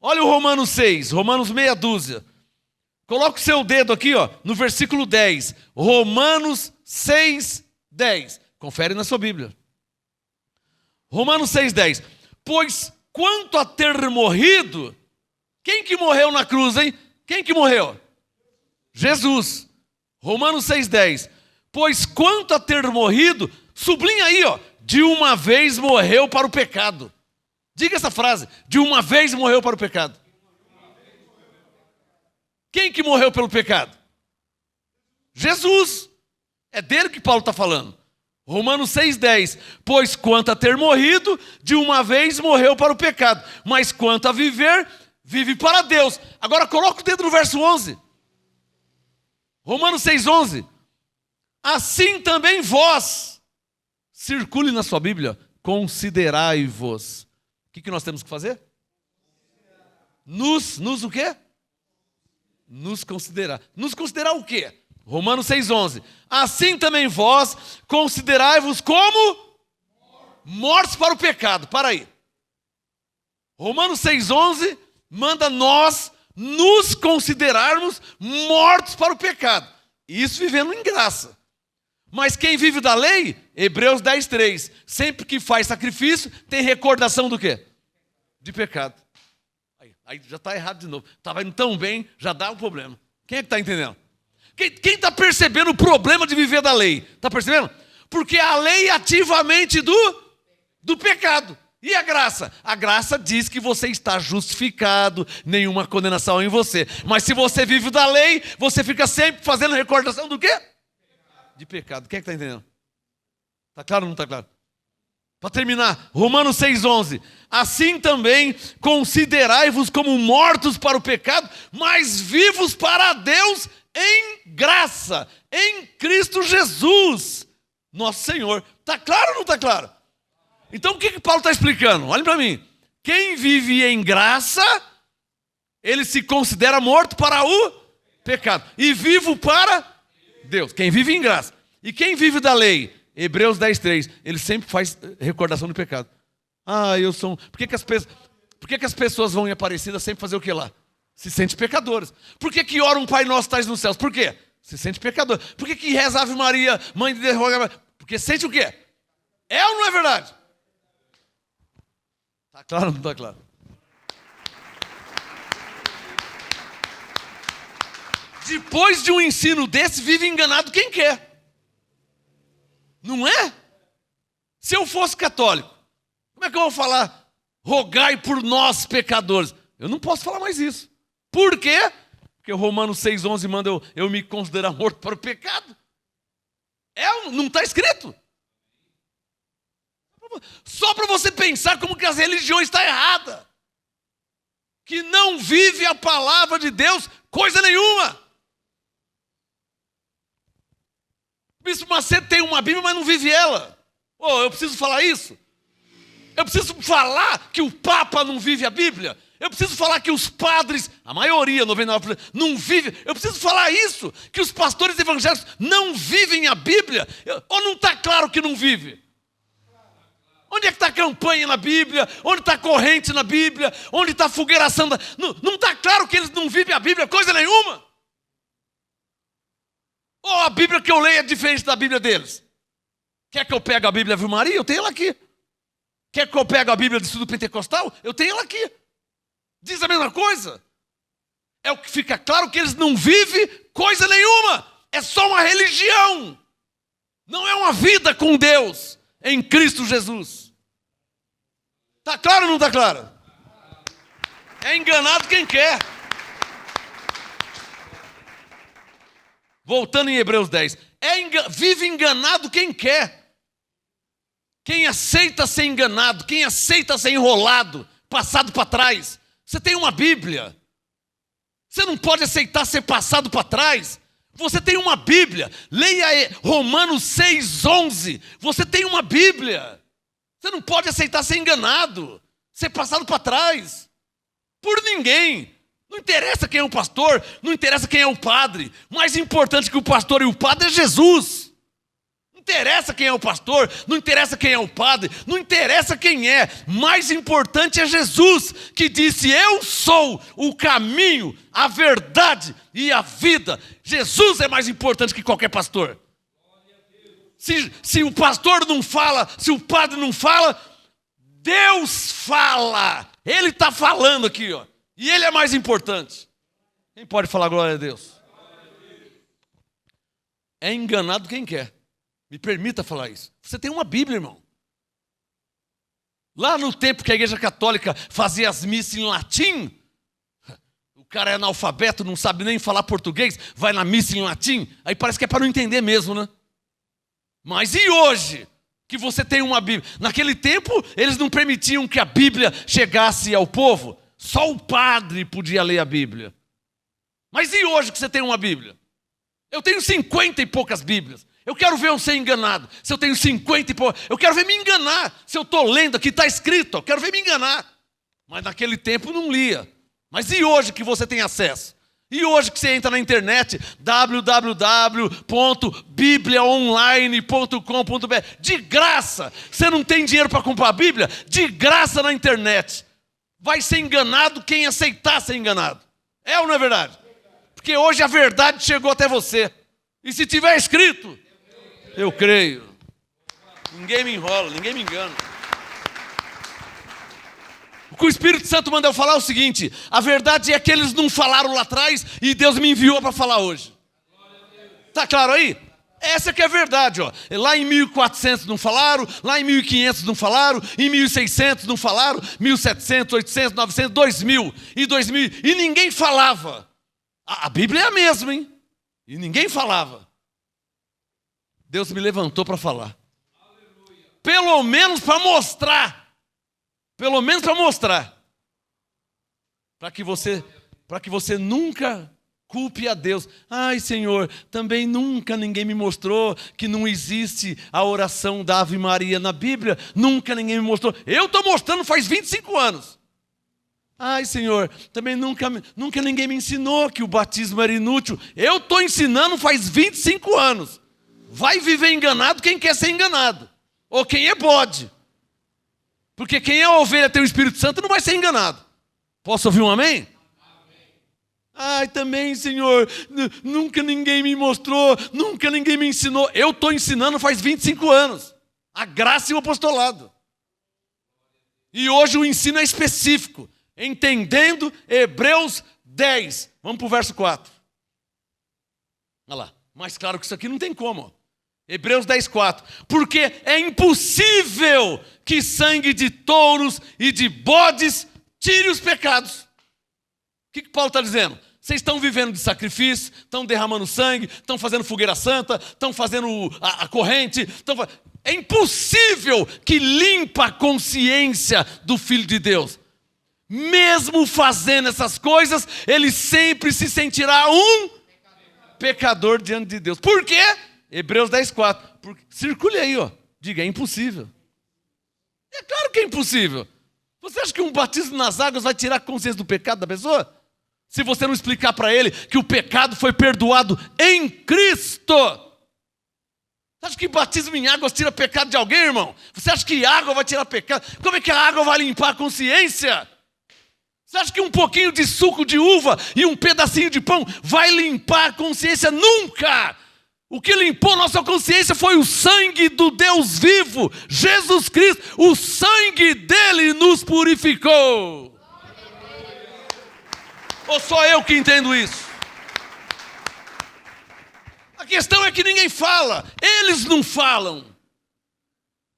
Olha o Romanos 6, Romanos meia dúzia. Coloca o seu dedo aqui, no versículo 10. Romanos 6, 10. Confere na sua Bíblia. Romanos 6, 10. Pois quanto a ter morrido, quem que morreu na cruz, hein? Quem que morreu? Jesus. Romanos 6, 10. Pois quanto a ter morrido, sublinha aí, de uma vez morreu para o pecado. Diga essa frase, de uma vez morreu para o pecado. Quem que morreu pelo pecado? Jesus. É dele que Paulo está falando. Romanos 6,10. Pois quanto a ter morrido, de uma vez morreu para o pecado. Mas quanto a viver, vive para Deus. Agora coloca o dedo no verso 11. Romanos 6,11. Assim também vós, circule na sua Bíblia, considerai-vos. O que nós temos que fazer? Nos o quê? Nos considerar. Nos considerar o quê? Romanos 6,11. Assim também vós, considerai-vos como mortos para o pecado. Para aí. Romanos 6,11 manda nós nos considerarmos mortos para o pecado. Isso vivendo em graça. Mas quem vive da lei, Hebreus 10,3, sempre que faz sacrifício, tem recordação do quê? De pecado. Aí já está errado de novo. Estava indo tão bem, já dá um problema. Quem é que está entendendo? Quem está percebendo o problema de viver da lei? Está percebendo? Porque a lei é ativamente do pecado. E a graça? A graça diz que você está justificado, nenhuma condenação em você. Mas se você vive da lei, você fica sempre fazendo recordação do quê? De pecado. Quem é que está entendendo? Está claro ou não está claro? Para terminar, Romanos 6,11. Assim também considerai-vos como mortos para o pecado, mas vivos para Deus em graça, em Cristo Jesus, nosso Senhor. Está claro ou não está claro? Então o que Paulo está explicando? Olhem para mim. Quem vive em graça, ele se considera morto para o pecado. E vivo para Deus. Quem vive em graça. E quem vive da lei? Hebreus 10,3. Ele sempre faz recordação do pecado. Eu sou. Por que que as pessoas vão em Aparecida sempre fazer o que lá? Se sente pecadores. Por que que ora um Pai Nosso que estás nos céus? Por quê? Se sente pecador. Por que que reza Ave Maria, Mãe de Deus? Porque sente o quê? É ou não é verdade? Está claro ou não está claro? Depois de um ensino desse, vive enganado quem quer. Não é? Se eu fosse católico, como é que eu vou falar? Rogai por nós, pecadores. Eu não posso falar mais isso. Por quê? Porque o Romanos 6,11 manda eu me considerar morto para o pecado. Não está escrito. Só para você pensar como que as religiões estão erradas. Que não vive a palavra de Deus coisa nenhuma. O Bispo Macedo tem uma Bíblia, mas não vive ela. Eu preciso falar isso? Eu preciso falar que o Papa não vive a Bíblia? Eu preciso falar que os padres, a maioria, 99%, não vivem. Eu preciso falar isso, que os pastores evangélicos não vivem a Bíblia? Ou não está claro que não vive? Onde é que está a campanha na Bíblia? Onde está a corrente na Bíblia? Onde está a fogueiração? Não está claro que eles não vivem a Bíblia coisa nenhuma? Ou a Bíblia que eu leio é diferente da Bíblia deles? Quer que eu pegue a Bíblia Ave Maria? Eu tenho ela aqui. Quer que eu pegue a Bíblia do Estudo Pentecostal? Eu tenho ela aqui. Diz a mesma coisa. É o que fica claro que eles não vivem coisa nenhuma. É só uma religião. Não é uma vida com Deus em Cristo Jesus. Está claro ou não está claro? É enganado quem quer. Voltando em Hebreus 10. Vive enganado quem quer. Quem aceita ser enganado, quem aceita ser enrolado, passado para trás. Você tem uma Bíblia. Você não pode aceitar ser passado para trás. Você tem uma Bíblia. Leia Romanos 6,11. Você tem uma Bíblia. Você não pode aceitar ser enganado, ser passado para trás. Por ninguém. Não interessa quem é o pastor, não interessa quem é o padre. Mais importante que o pastor e o padre é Jesus. Não interessa quem é o pastor, não interessa quem é o padre, não interessa quem é. Mais importante é Jesus, que disse: eu sou o caminho, a verdade e a vida. Jesus é mais importante que qualquer pastor. Se o pastor não fala, se o padre não fala, Deus fala. Ele está falando aqui, ó. E ele é mais importante. Quem pode falar glória a Deus? É enganado quem quer. Me permita falar isso. Você tem uma Bíblia, irmão. Lá no tempo que a Igreja Católica fazia as missas em latim, o cara é analfabeto, não sabe nem falar português, vai na missa em latim, aí parece que é para não entender mesmo, né? Mas e hoje, que você tem uma Bíblia? Naquele tempo, eles não permitiam que a Bíblia chegasse ao povo. Só o padre podia ler a Bíblia. Mas e hoje que você tem uma Bíblia? Eu tenho 50 e poucas Bíblias. Eu quero ver eu ser enganado. Se eu tenho 50 e poucas, eu quero ver me enganar. Se eu estou lendo aqui, está escrito, eu quero ver me enganar. Mas naquele tempo não lia. Mas e hoje que você tem acesso? E hoje que você entra na internet, www.bibliaonline.com.br, de graça. Você não tem dinheiro para comprar a Bíblia? De graça na internet. Vai ser enganado quem aceitar ser enganado. É ou não é verdade? Porque hoje a verdade chegou até você. E se tiver escrito, eu creio. Ninguém me enrola, ninguém me engana. O que o Espírito Santo manda eu falar é o seguinte: a verdade é que eles não falaram lá atrás e Deus me enviou para falar hoje. Está claro aí? Essa que é a verdade, ó. Lá em 1400 não falaram, lá em 1500 não falaram, em 1600 não falaram, 1700, 800, 900, 2000 e 2000 e ninguém falava. A Bíblia é a mesma, hein? E ninguém falava. Deus me levantou para falar. Pelo menos para mostrar. Pelo menos para mostrar. Para que você nunca culpe a Deus. Ai, Senhor, também nunca ninguém me mostrou que não existe a oração da Ave Maria na Bíblia. Nunca ninguém me mostrou. Eu estou mostrando faz 25 anos. Ai, Senhor, também nunca ninguém me ensinou que o batismo era inútil. Eu estou ensinando faz 25 anos. Vai viver enganado quem quer ser enganado. Ou quem é bode. Porque quem é a ovelha tem o Espírito Santo não vai ser enganado. Posso ouvir um amém? Ai, também, Senhor, nunca ninguém me mostrou, nunca ninguém me ensinou. Eu estou ensinando faz 25 anos. A graça e o apostolado. E hoje o ensino é específico. Entendendo Hebreus 10. Vamos para o verso 4. Olha lá. Mais claro que isso aqui não tem como. Hebreus 10, 4. Porque é impossível que sangue de touros e de bodes tire os pecados. O que Paulo está dizendo? Vocês estão vivendo de sacrifício, estão derramando sangue, estão fazendo fogueira santa, estão fazendo a corrente. É impossível que limpa a consciência do Filho de Deus. Mesmo fazendo essas coisas, ele sempre se sentirá um pecador diante de Deus. Por quê? Hebreus 10, 4. Circule aí, ó. Diga, é impossível. É claro que é impossível. Você acha que um batismo nas águas vai tirar a consciência do pecado da pessoa? Se você não explicar para ele que o pecado foi perdoado em Cristo. Você acha que batismo em águas tira pecado de alguém, irmão? Você acha que água vai tirar pecado? Como é que a água vai limpar a consciência? Você acha que um pouquinho de suco de uva e um pedacinho de pão vai limpar a consciência? Nunca! O que limpou nossa consciência foi o sangue do Deus vivo, Jesus Cristo. O sangue dele nos purificou. Ou só eu que entendo isso? A questão é que ninguém fala. Eles não falam.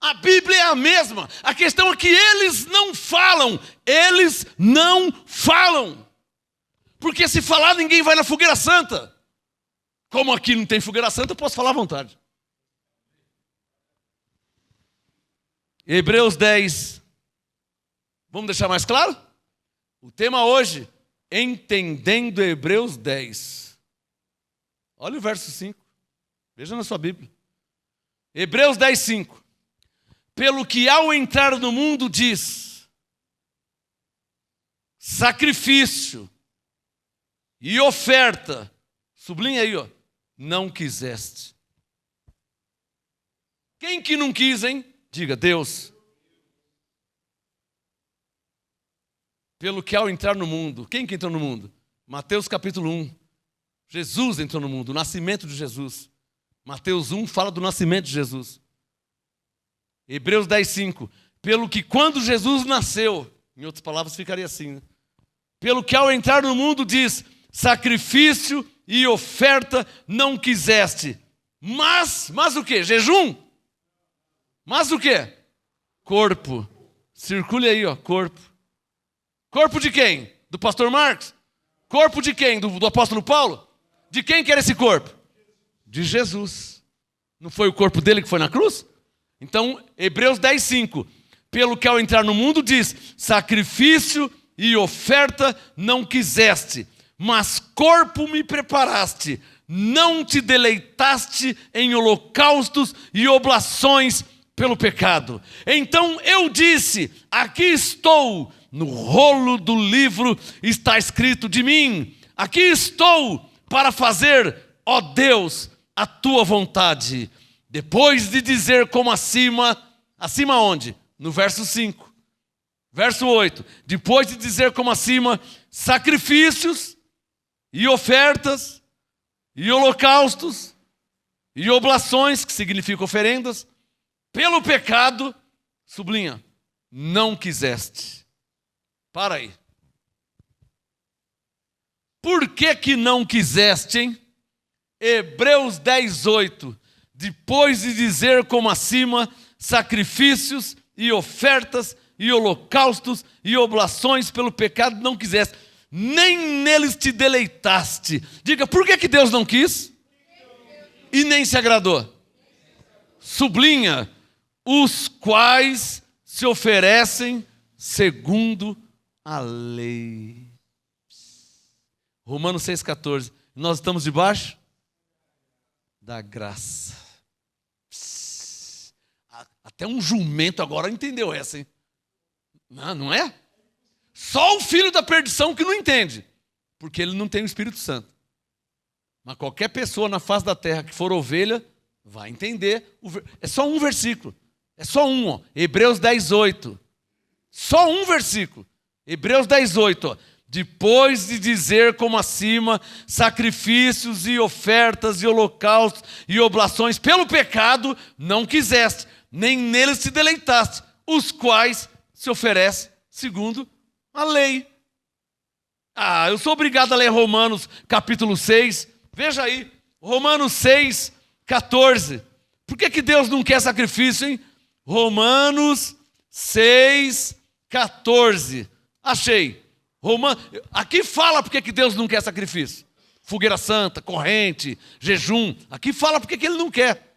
A Bíblia é a mesma. A questão é que eles não falam. Eles não falam. Porque se falar, ninguém vai na fogueira santa. Como aqui não tem fogueira santa, eu posso falar à vontade. Hebreus 10. Vamos deixar mais claro? O tema hoje, entendendo Hebreus 10. Olha o verso 5. Veja na sua Bíblia. Hebreus 10, 5. Pelo que ao entrar no mundo diz, sacrifício e oferta, sublinha aí, ó, não quiseste. Quem que não quis, hein? Diga, Deus. Pelo que ao entrar no mundo, quem que entrou no mundo? Mateus capítulo 1. Jesus entrou no mundo, o nascimento de Jesus. Mateus 1 fala do nascimento de Jesus. Hebreus 10, 5. Pelo que quando Jesus nasceu, em outras palavras ficaria assim, né? Pelo que ao entrar no mundo diz, sacrifício e oferta não quiseste. Mas o que? Jejum? Mas o que? Corpo. Circule aí, ó, corpo. Corpo de quem? Do pastor Marcos? Corpo de quem? Do apóstolo Paulo? De quem que era esse corpo? De Jesus. Não foi o corpo dele que foi na cruz? Então, Hebreus 10, 5. Pelo que ao entrar no mundo diz, sacrifício e oferta não quiseste, mas corpo me preparaste. Não te deleitaste em holocaustos e oblações pelo pecado. Então eu disse, aqui estou, no rolo do livro está escrito de mim. Aqui estou para fazer, ó Deus, a tua vontade. Depois de dizer como acima onde? No verso 5. Verso 8. Depois de dizer como acima, sacrifícios e ofertas e holocaustos e oblações, que significam oferendas, pelo pecado, sublinha, não quiseste. Para aí. Por que não quiseste, hein? Hebreus 10, 8. Depois de dizer como acima, sacrifícios e ofertas e holocaustos e oblações pelo pecado não quiseste, nem neles te deleitaste. Diga, por que Deus não quis? E nem se agradou? Sublinha, os quais se oferecem segundo a lei. Romanos 6,14. Nós estamos debaixo da graça. Até um jumento agora entendeu essa, hein? Não é? Só o filho da perdição que não entende, porque ele não tem o Espírito Santo. Mas qualquer pessoa na face da terra que for ovelha, vai entender. É só um versículo. É só um, ó. Hebreus 10, 8. Só um versículo. Hebreus 10:8. Ó. Depois de dizer como acima, sacrifícios e ofertas e holocaustos e oblações pelo pecado, não quiseste, nem neles te deleitaste, os quais se oferecem segundo a lei. Eu sou obrigado a ler Romanos capítulo 6. Veja aí, Romanos 6:14. Por que Deus não quer sacrifício, hein? Romanos 6:14. Achei. Aqui fala porque que Deus não quer sacrifício. Fogueira santa, corrente, jejum. Aqui fala porque que Ele não quer.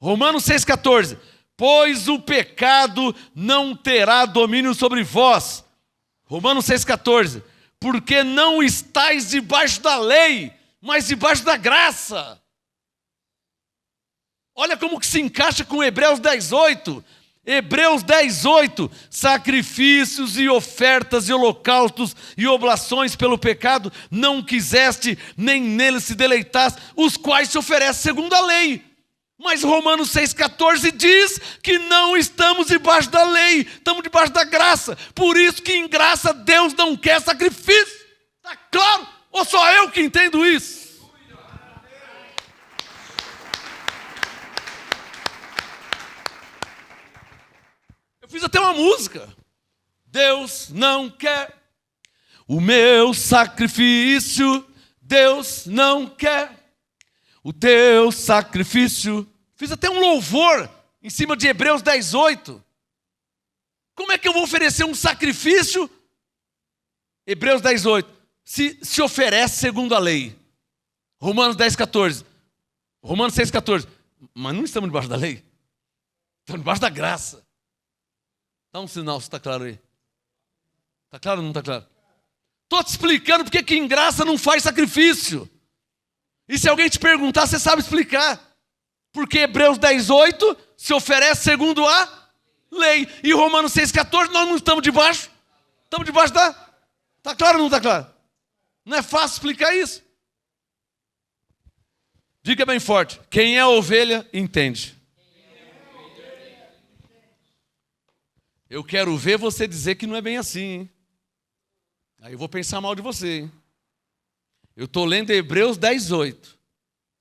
Romanos 6:14. Pois o pecado não terá domínio sobre vós. Romanos 6:14. Porque não estáis debaixo da lei, mas debaixo da graça. Olha como que se encaixa com Hebreus 10:8. Hebreus 10:8, sacrifícios e ofertas e holocaustos e oblações pelo pecado não quiseste, nem neles se deleitaste, os quais se oferecem segundo a lei. Mas Romanos 6,14 diz que não estamos debaixo da lei, estamos debaixo da graça. Por isso que em graça Deus não quer sacrifício. Está claro? Ou só eu que entendo isso? Eu fiz até uma música. Deus não quer o meu sacrifício, Deus não quer o teu sacrifício. Fiz até um louvor em cima de Hebreus 10:8. Como é que eu vou oferecer um sacrifício? Hebreus 10:8. Se oferece segundo a lei. Romanos 10:14. Romanos 6:14. Mas não estamos debaixo da lei. Estamos debaixo da graça. Dá um sinal se está claro aí. Está claro ou não está claro? Estou te explicando porque que em graça não faz sacrifício. E se alguém te perguntar, você sabe explicar. Porque Hebreus 10:8 se oferece segundo a lei. E Romanos 6,14 nós não estamos debaixo. Estamos debaixo da... Está claro ou não está claro? Não é fácil explicar isso. Diga bem forte. Quem é ovelha, entende. Eu quero ver você dizer que não é bem assim, hein? Aí eu vou pensar mal de você, hein? Eu estou lendo Hebreus 10:8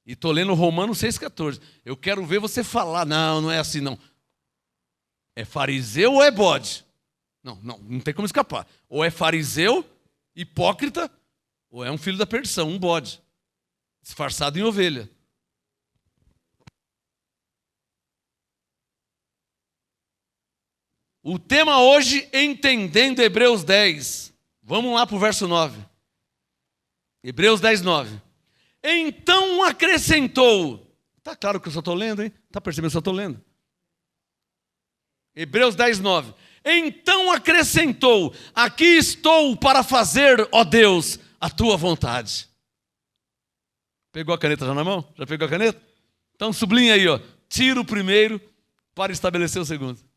e estou lendo Romanos 6,14. Eu quero ver você falar, não é assim não. É fariseu ou é bode? Não tem como escapar. Ou é fariseu, hipócrita, ou é um filho da perdição, um bode, disfarçado em ovelha. O tema hoje, entendendo Hebreus 10. Vamos lá para o verso 9. Hebreus 10:9. Então acrescentou. Está claro que eu só estou lendo, hein? Está percebendo que eu só estou lendo? Hebreus 10:9. Então acrescentou: aqui estou para fazer, ó Deus, a tua vontade. Pegou a caneta já na mão? Já pegou a caneta? Então sublinha aí, ó. Tira o primeiro para estabelecer o segundo.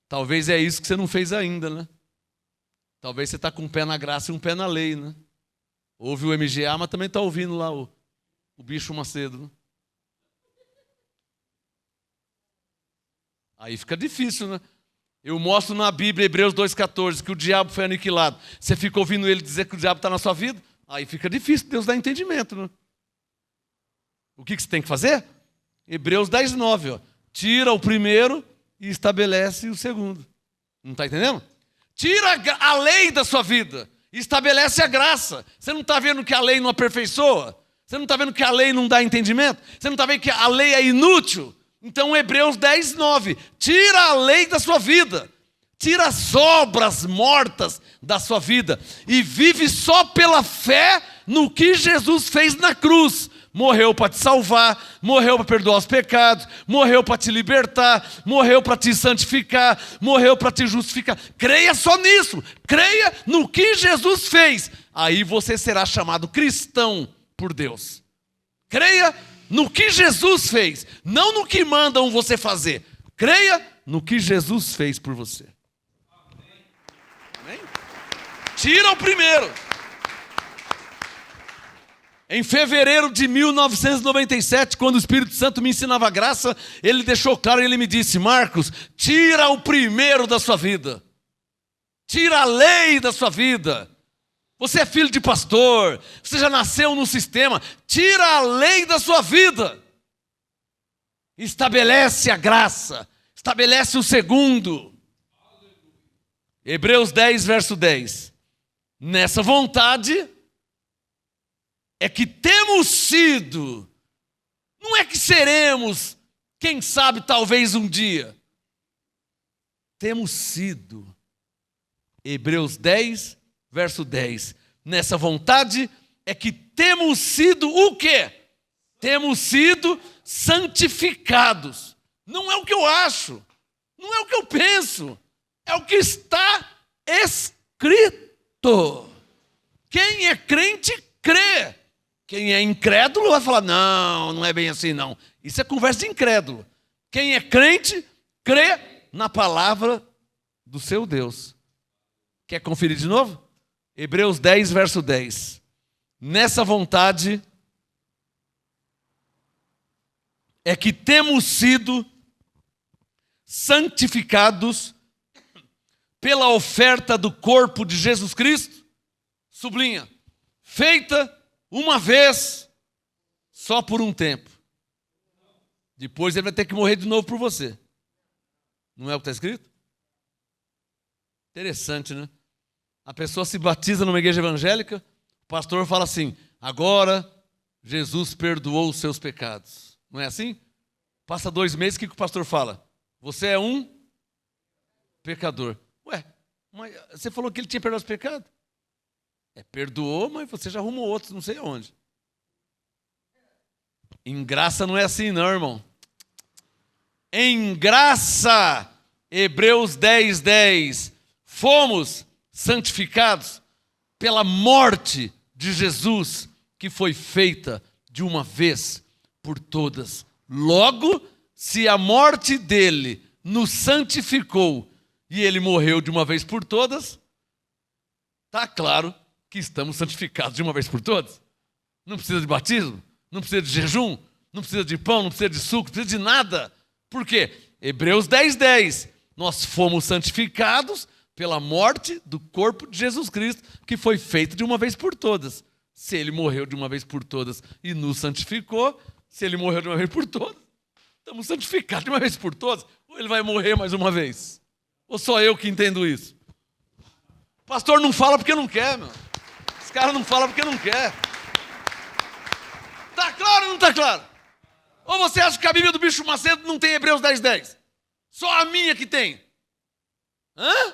Talvez é isso que você não fez ainda, né? Talvez você está com um pé na graça e um pé na lei, né? Ouve o MGA, mas também está ouvindo lá o bicho Macedo, né? Aí fica difícil, né? Eu mostro na Bíblia, Hebreus 2,14, que o diabo foi aniquilado. Você fica ouvindo ele dizer que o diabo está na sua vida? Aí fica difícil, Deus dá entendimento, né? O que você tem que fazer? Hebreus 10:9, ó. Tira o primeiro e estabelece o segundo. Não está entendendo? Tira a lei da sua vida e estabelece a graça. Você não está vendo que a lei não aperfeiçoa? Você não está vendo que a lei não dá entendimento? Você não está vendo que a lei é inútil? Então Hebreus 10:9. Tira a lei da sua vida. Tira as obras mortas da sua vida. E vive só pela fé no que Jesus fez na cruz. Morreu para te salvar, morreu para perdoar os pecados, morreu para te libertar, morreu para te santificar, morreu para te justificar. Creia só nisso, creia no que Jesus fez. Aí você será chamado cristão por Deus. Creia no que Jesus fez, não no que mandam você fazer. Creia no que Jesus fez por você. Amém? Tira o primeiro. Em fevereiro de 1997, quando o Espírito Santo me ensinava a graça, ele deixou claro, ele me disse: Marcos, tira o primeiro da sua vida. Tira a lei da sua vida. Você é filho de pastor, você já nasceu no sistema. Tira a lei da sua vida. Estabelece a graça, estabelece o segundo. Hebreus 10, verso 10. Nessa vontade é que temos sido, não é que seremos, quem sabe talvez um dia. Temos sido. Hebreus 10, verso 10. Nessa vontade é que temos sido o quê? Temos sido santificados. Não é o que eu acho, não é o que eu penso, é o que está escrito. Quem é crente, crê. Quem é incrédulo vai falar: não, não é bem assim não. Isso é conversa de incrédulo. Quem é crente, crê na palavra do seu Deus. Quer conferir de novo? Hebreus 10, verso 10. Nessa vontade é que temos sido santificados pela oferta do corpo de Jesus Cristo, sublinha, feita uma vez, só por um tempo. Depois ele vai ter que morrer de novo por você. Não é o que está escrito? Interessante, né? A pessoa se batiza numa igreja evangélica, o pastor fala assim: agora Jesus perdoou os seus pecados. Não é assim? Passa 2 meses, o que o pastor fala? Você é um pecador. Ué, mas você falou que ele tinha perdoado os pecados? Perdoou, mas você já arrumou outros, não sei aonde. Em graça não é assim não, irmão. Em graça, Hebreus 10, 10, fomos santificados pela morte de Jesus, que foi feita de uma vez por todas. Logo, se a morte dele nos santificou e ele morreu de uma vez por todas, está claro que estamos santificados de uma vez por todas. Não precisa de batismo, não precisa de jejum, não precisa de pão, não precisa de suco, não precisa de nada. Por quê? Hebreus 10, 10. Nós fomos santificados pela morte do corpo de Jesus Cristo, que foi feito de uma vez por todas. Se ele morreu de uma vez por todas e nos santificou, se ele morreu de uma vez por todas, estamos santificados de uma vez por todas. Ou ele vai morrer mais uma vez? Ou só eu que entendo isso? O pastor não fala porque não quer, meu. Esse cara não fala porque não quer. Está claro ou não está claro? Ou você acha que a Bíblia do Bicho Macedo não tem Hebreus 10, 10? Só a minha que tem. Hã?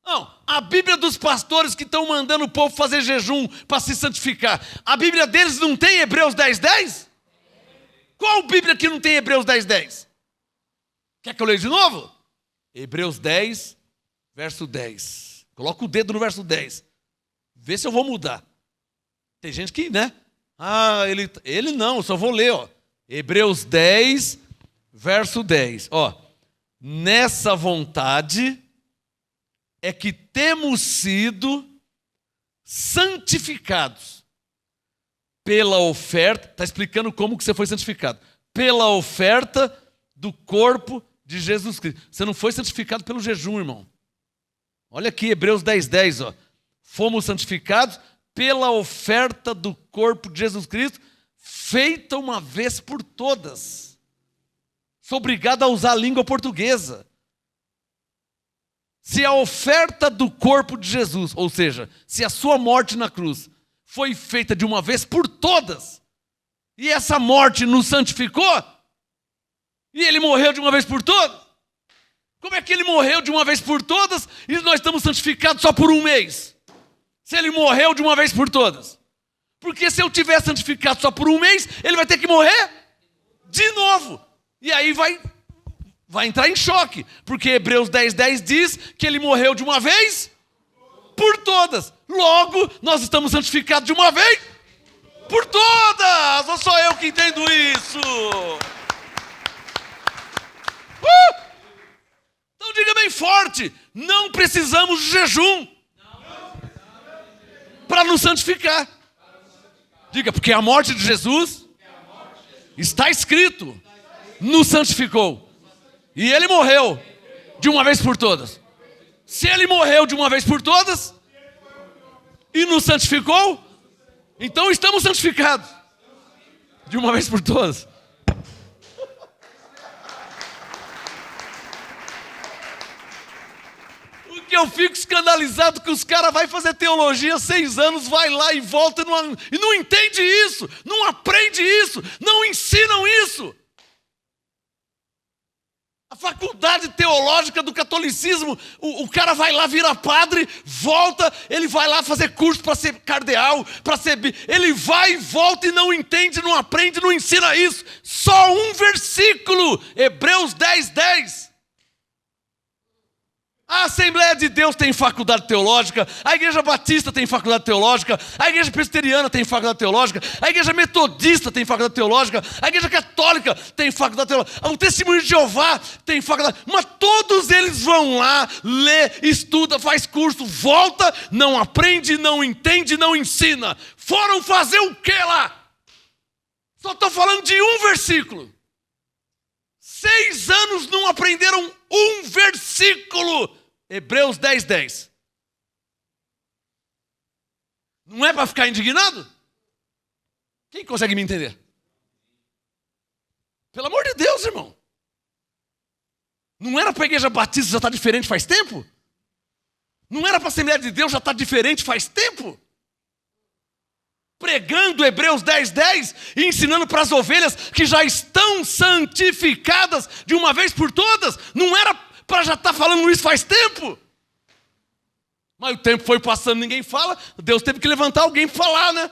Não, a Bíblia dos pastores que estão mandando o povo fazer jejum para se santificar, a Bíblia deles não tem Hebreus 10, 10? Qual Bíblia que não tem Hebreus 10, 10? Quer que eu leia de novo? Hebreus 10, verso 10. Coloca o dedo no verso 10. Vê se eu vou mudar. Tem gente que, né? Ah, ele não, eu só vou ler, ó. Hebreus 10, verso 10. Ó, nessa vontade é que temos sido santificados pela oferta, está explicando como que você foi santificado, pela oferta do corpo de Jesus Cristo. Você não foi santificado pelo jejum, irmão. Olha aqui, Hebreus 10, 10, ó. Fomos santificados pela oferta do corpo de Jesus Cristo, feita uma vez por todas. Sou obrigado a usar a língua portuguesa. Se a oferta do corpo de Jesus, ou seja, se a sua morte na cruz foi feita de uma vez por todas, e essa morte nos santificou, e ele morreu de uma vez por todas, como é que ele morreu de uma vez por todas e nós estamos santificados só por um mês? Se ele morreu de uma vez por todas. Porque se eu tiver santificado só por um mês, ele vai ter que morrer de novo. E aí vai entrar em choque. Porque Hebreus 10, 10 diz que ele morreu de uma vez por todas. Logo, nós estamos santificados de uma vez por todas. Ou só eu que entendo isso? Então diga bem forte, não precisamos de jejum para nos santificar. Diga, porque a morte de Jesus está escrito, nos santificou. E ele morreu de uma vez por todas. Se ele morreu de uma vez por todas e nos santificou, então estamos santificados de uma vez por todas. O que eu fico escandalizado que os caras vão fazer teologia 6 anos, vai lá e volta e não entende isso, não aprende isso, não ensinam isso. A faculdade teológica do catolicismo, o cara vai lá, vira padre, volta, ele vai lá fazer curso para ser cardeal, ele vai e volta e não entende, não aprende, não ensina isso. Só um versículo, Hebreus 10:10. A Assembleia de Deus tem faculdade teológica, a Igreja Batista tem faculdade teológica, a Igreja Presbiteriana tem faculdade teológica, a Igreja Metodista tem faculdade teológica, a Igreja Católica tem faculdade teológica, o Testemunho de Jeová tem faculdade, mas todos eles vão lá, lê, estuda, faz curso, volta, não aprende, não entende, não ensina. Foram fazer o que lá? Só estou falando de um versículo. 6 anos não aprenderam um versículo. Hebreus 10:10. Não é para ficar indignado? Quem consegue me entender? Pelo amor de Deus, irmão. Não era para a Igreja Batista já estar diferente faz tempo? Não era para a Assembleia de Deus já estar diferente faz tempo? Pregando Hebreus 10:10 e ensinando para as ovelhas que já estão santificadas de uma vez por todas. Não era para já estar falando isso faz tempo? Mas o tempo foi passando, ninguém fala. Deus teve que levantar alguém para falar, né?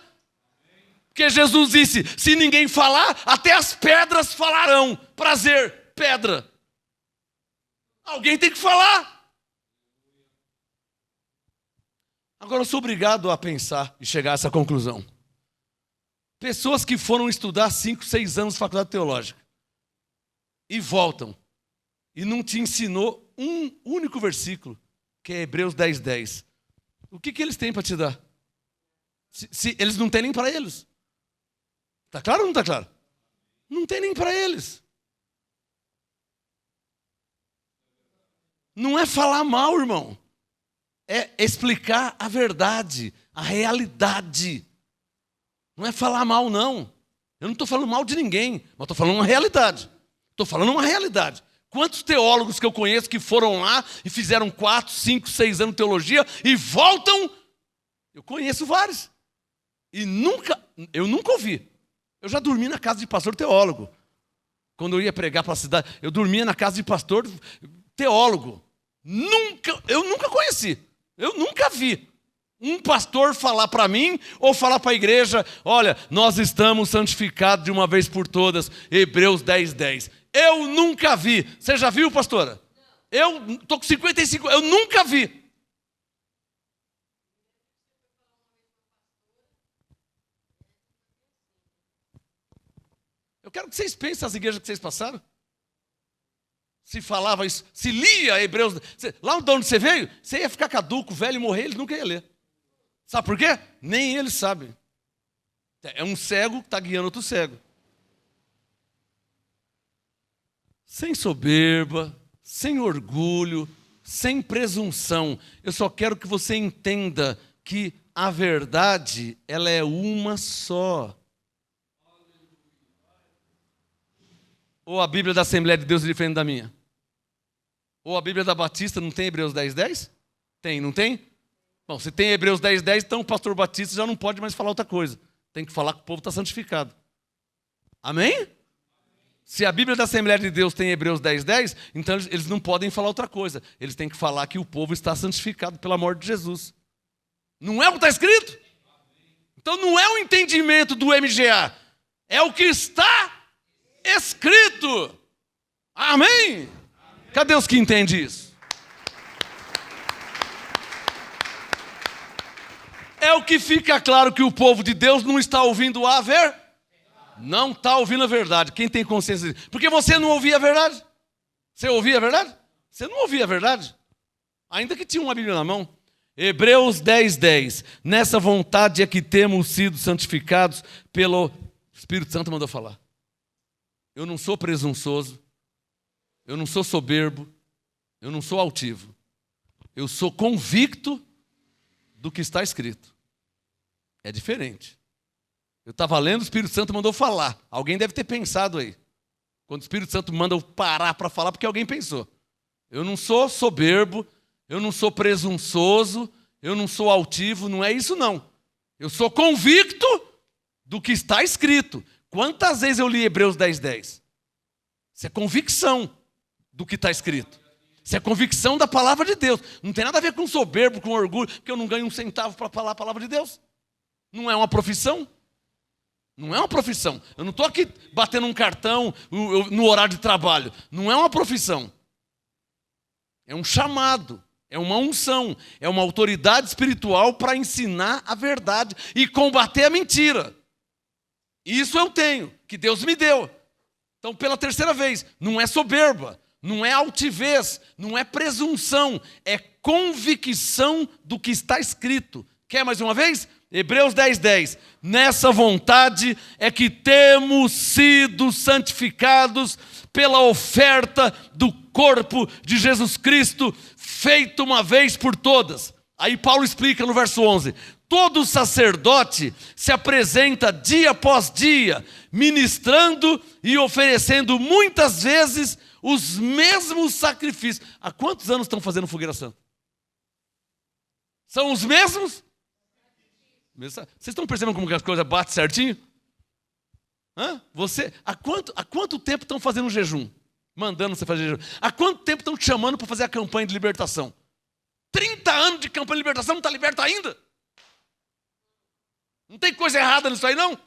Porque Jesus disse, se ninguém falar, até as pedras falarão. Prazer, pedra. Alguém tem que falar. Agora eu sou obrigado a pensar e chegar a essa conclusão. Pessoas que foram estudar 5, 6 anos de faculdade teológica e voltam e não te ensinou um único versículo, que é Hebreus 10:10. O que eles têm para te dar? Se eles não têm nem para eles. Está claro ou não está claro? Não tem nem para eles. Não é falar mal, irmão. É explicar a verdade, a realidade. Não é falar mal, não. Eu não estou falando mal de ninguém, mas estou falando uma realidade. Estou falando uma realidade. Quantos teólogos que eu conheço que foram lá e fizeram 4, 5, 6 anos de teologia e voltam? Eu conheço vários. E eu nunca ouvi. Eu já dormi na casa de pastor teólogo. Quando eu ia pregar para a cidade, eu dormia na casa de pastor teólogo. Eu nunca conheci. Eu nunca vi um pastor falar para mim ou falar para a igreja, olha, nós estamos santificados de uma vez por todas, Hebreus 10:10. Eu nunca vi. Você já viu, pastora? Eu estou com 55, eu nunca vi. Eu quero que vocês pensem as igrejas que vocês passaram. Se falava isso, se lia Hebreus, lá de onde você veio, você ia ficar caduco, velho, e morrer, eles nunca iam ler. Sabe por quê? Nem eles sabem. É um cego que está guiando outro cego. Sem soberba, sem orgulho, sem presunção. Eu só quero que você entenda que a verdade, ela é uma só. Ou a Bíblia da Assembleia de Deus é diferente da minha? Ou a Bíblia da Batista não tem Hebreus 10:10? Tem, não tem? Bom, se tem Hebreus 10:10, então o pastor Batista já não pode mais falar outra coisa. Tem que falar que o povo está santificado. Amém? Se a Bíblia da Assembleia de Deus tem Hebreus 10:10, então eles não podem falar outra coisa. Eles têm que falar que o povo está santificado pela morte de Jesus. Não é o que está escrito? Então não é o entendimento do MGA. É o que está escrito. Amém? Cadê os que entendem isso? É o que fica claro que o povo de Deus não está ouvindo a verdade. Não está ouvindo a verdade. Quem tem consciência disso? Porque você não ouvia a verdade. Você ouvia a verdade? Você não ouvia a verdade. Ainda que tinha uma Bíblia na mão. Hebreus 10:10. Nessa vontade é que temos sido santificados pelo Espírito Santo mandou falar. Eu não sou presunçoso, eu não sou soberbo, eu não sou altivo. Eu sou convicto do que está escrito. É diferente. Eu estava lendo, o Espírito Santo mandou falar. Alguém deve ter pensado aí. Quando o Espírito Santo manda eu parar para falar, porque alguém pensou. Eu não sou soberbo, eu não sou presunçoso, eu não sou altivo, não é isso não. Eu sou convicto do que está escrito. Quantas vezes eu li Hebreus 10:10? Isso é convicção do que está escrito. Isso é convicção da palavra de Deus. Não tem nada a ver com soberbo, com orgulho, porque eu não ganho um centavo para falar a palavra de Deus. Não é uma profissão. Não é uma profissão. Eu não estou aqui batendo um cartão no horário de trabalho. Não é uma profissão. É um chamado, é uma unção, é uma autoridade espiritual para ensinar a verdade e combater a mentira. Isso eu tenho, que Deus me deu. Então, pela terceira vez, não é soberba, não é altivez, não é presunção, é convicção do que está escrito. Quer mais uma vez? Hebreus 10:10. Nessa vontade é que temos sido santificados pela oferta do corpo de Jesus Cristo, feito uma vez por todas. Aí Paulo explica no verso 11. Todo sacerdote se apresenta dia após dia, ministrando e oferecendo muitas vezes os mesmos sacrifícios. Há quantos anos estão fazendo fogueira santa? São os mesmos? Vocês estão percebendo como que as coisas batem certinho? Há quanto tempo estão fazendo um jejum? Mandando você fazer jejum. Há quanto tempo estão te chamando para fazer a campanha de libertação? 30 anos de campanha de libertação, não está liberto ainda? Não tem coisa errada nisso aí, não?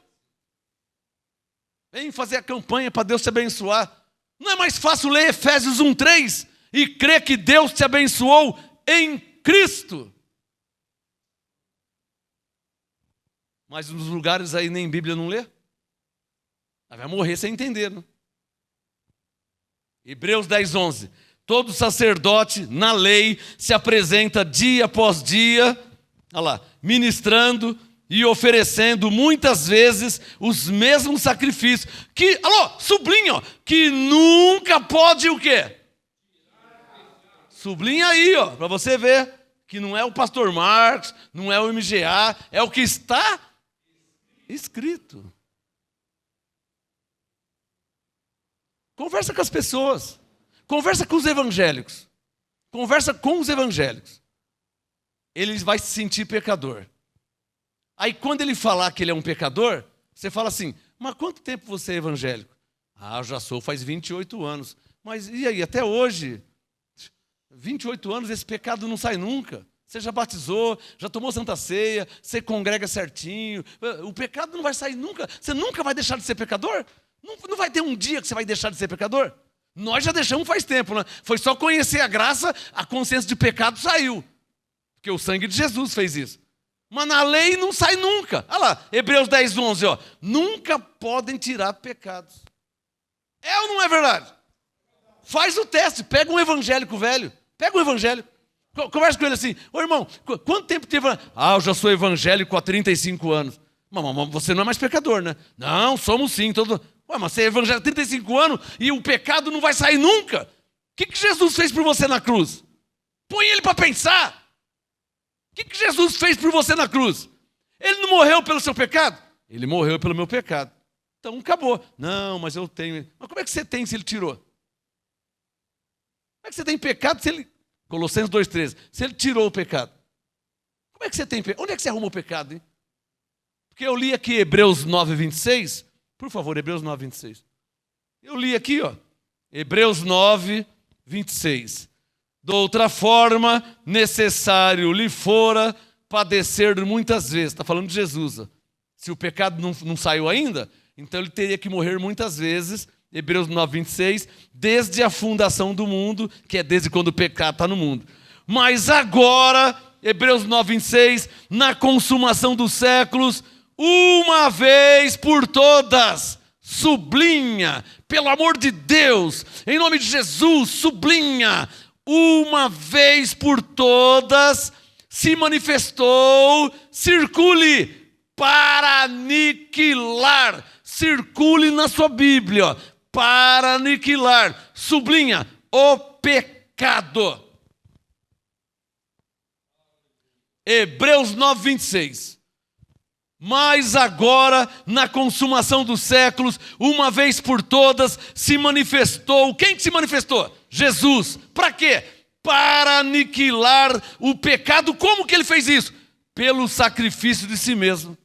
Vem fazer a campanha para Deus te abençoar. Não é mais fácil ler Efésios 1:3 e crer que Deus te abençoou em Cristo? Mas nos lugares aí nem Bíblia não lê. Vai morrer sem entender, não? Hebreus 10:11. Todo sacerdote na lei se apresenta dia após dia, olha lá, ministrando e oferecendo muitas vezes os mesmos sacrifícios. Que, sublinha, ó, que nunca pode o quê? Sublinha aí, ó, para você ver que não é o pastor Marcos, não é o MGA, é o que está escrito. Conversa com as pessoas. Conversa com os evangélicos. Conversa com os evangélicos. Ele vai se sentir pecador. Aí quando ele falar que ele é um pecador, você fala assim, mas quanto tempo você é evangélico? Eu já sou faz 28 anos. Mas e aí, até hoje? 28 anos, esse pecado não sai nunca. Você já batizou, já tomou Santa Ceia, você congrega certinho. O pecado não vai sair nunca. Você nunca vai deixar de ser pecador? Não vai ter um dia que você vai deixar de ser pecador? Nós já deixamos faz tempo, né? Foi só conhecer a graça, a consciência de pecado saiu. Porque o sangue de Jesus fez isso. Mas na lei não sai nunca. Olha lá, Hebreus 10:11, ó. Nunca podem tirar pecados. É ou não é verdade? Faz o teste, pega um evangélico velho. Pega um evangélico. Conversa com ele assim, ô irmão, quanto tempo teve? Eu já sou evangélico há 35 anos. Mas você não é mais pecador, né? Não, somos sim. Mas você é evangélico há 35 anos e o pecado não vai sair nunca. O que Jesus fez por você na cruz? Põe ele para pensar. O que Jesus fez por você na cruz? Ele não morreu pelo seu pecado? Ele morreu pelo meu pecado. Então acabou. Não, mas eu tenho. Mas como é que você tem se ele tirou? Como é que você tem pecado se ele... Colossenses 2:13. Se ele tirou o pecado. Como é que você tem pecado? Onde é que você arrumou o pecado, hein? Porque eu li aqui Hebreus 9:26. Por favor, Hebreus 9:26. Eu li aqui, ó. Hebreus 9:26. De outra forma, necessário lhe fora padecer muitas vezes. Está falando de Jesus. Ó. Se o pecado não saiu ainda, então ele teria que morrer muitas vezes. Hebreus 9:26. Desde a fundação do mundo, que é desde quando o pecado está no mundo. Mas agora, Hebreus 9:26, na consumação dos séculos, uma vez por todas, sublinha, pelo amor de Deus, em nome de Jesus, sublinha, uma vez por todas, se manifestou, circule, para aniquilar. Circule na sua Bíblia, para aniquilar, sublinha, o pecado. Hebreus 9, 26. Mas agora, na consumação dos séculos, uma vez por todas, se manifestou. Quem que se manifestou? Jesus. Para quê? Para aniquilar o pecado. Como que ele fez isso? Pelo sacrifício de si mesmo.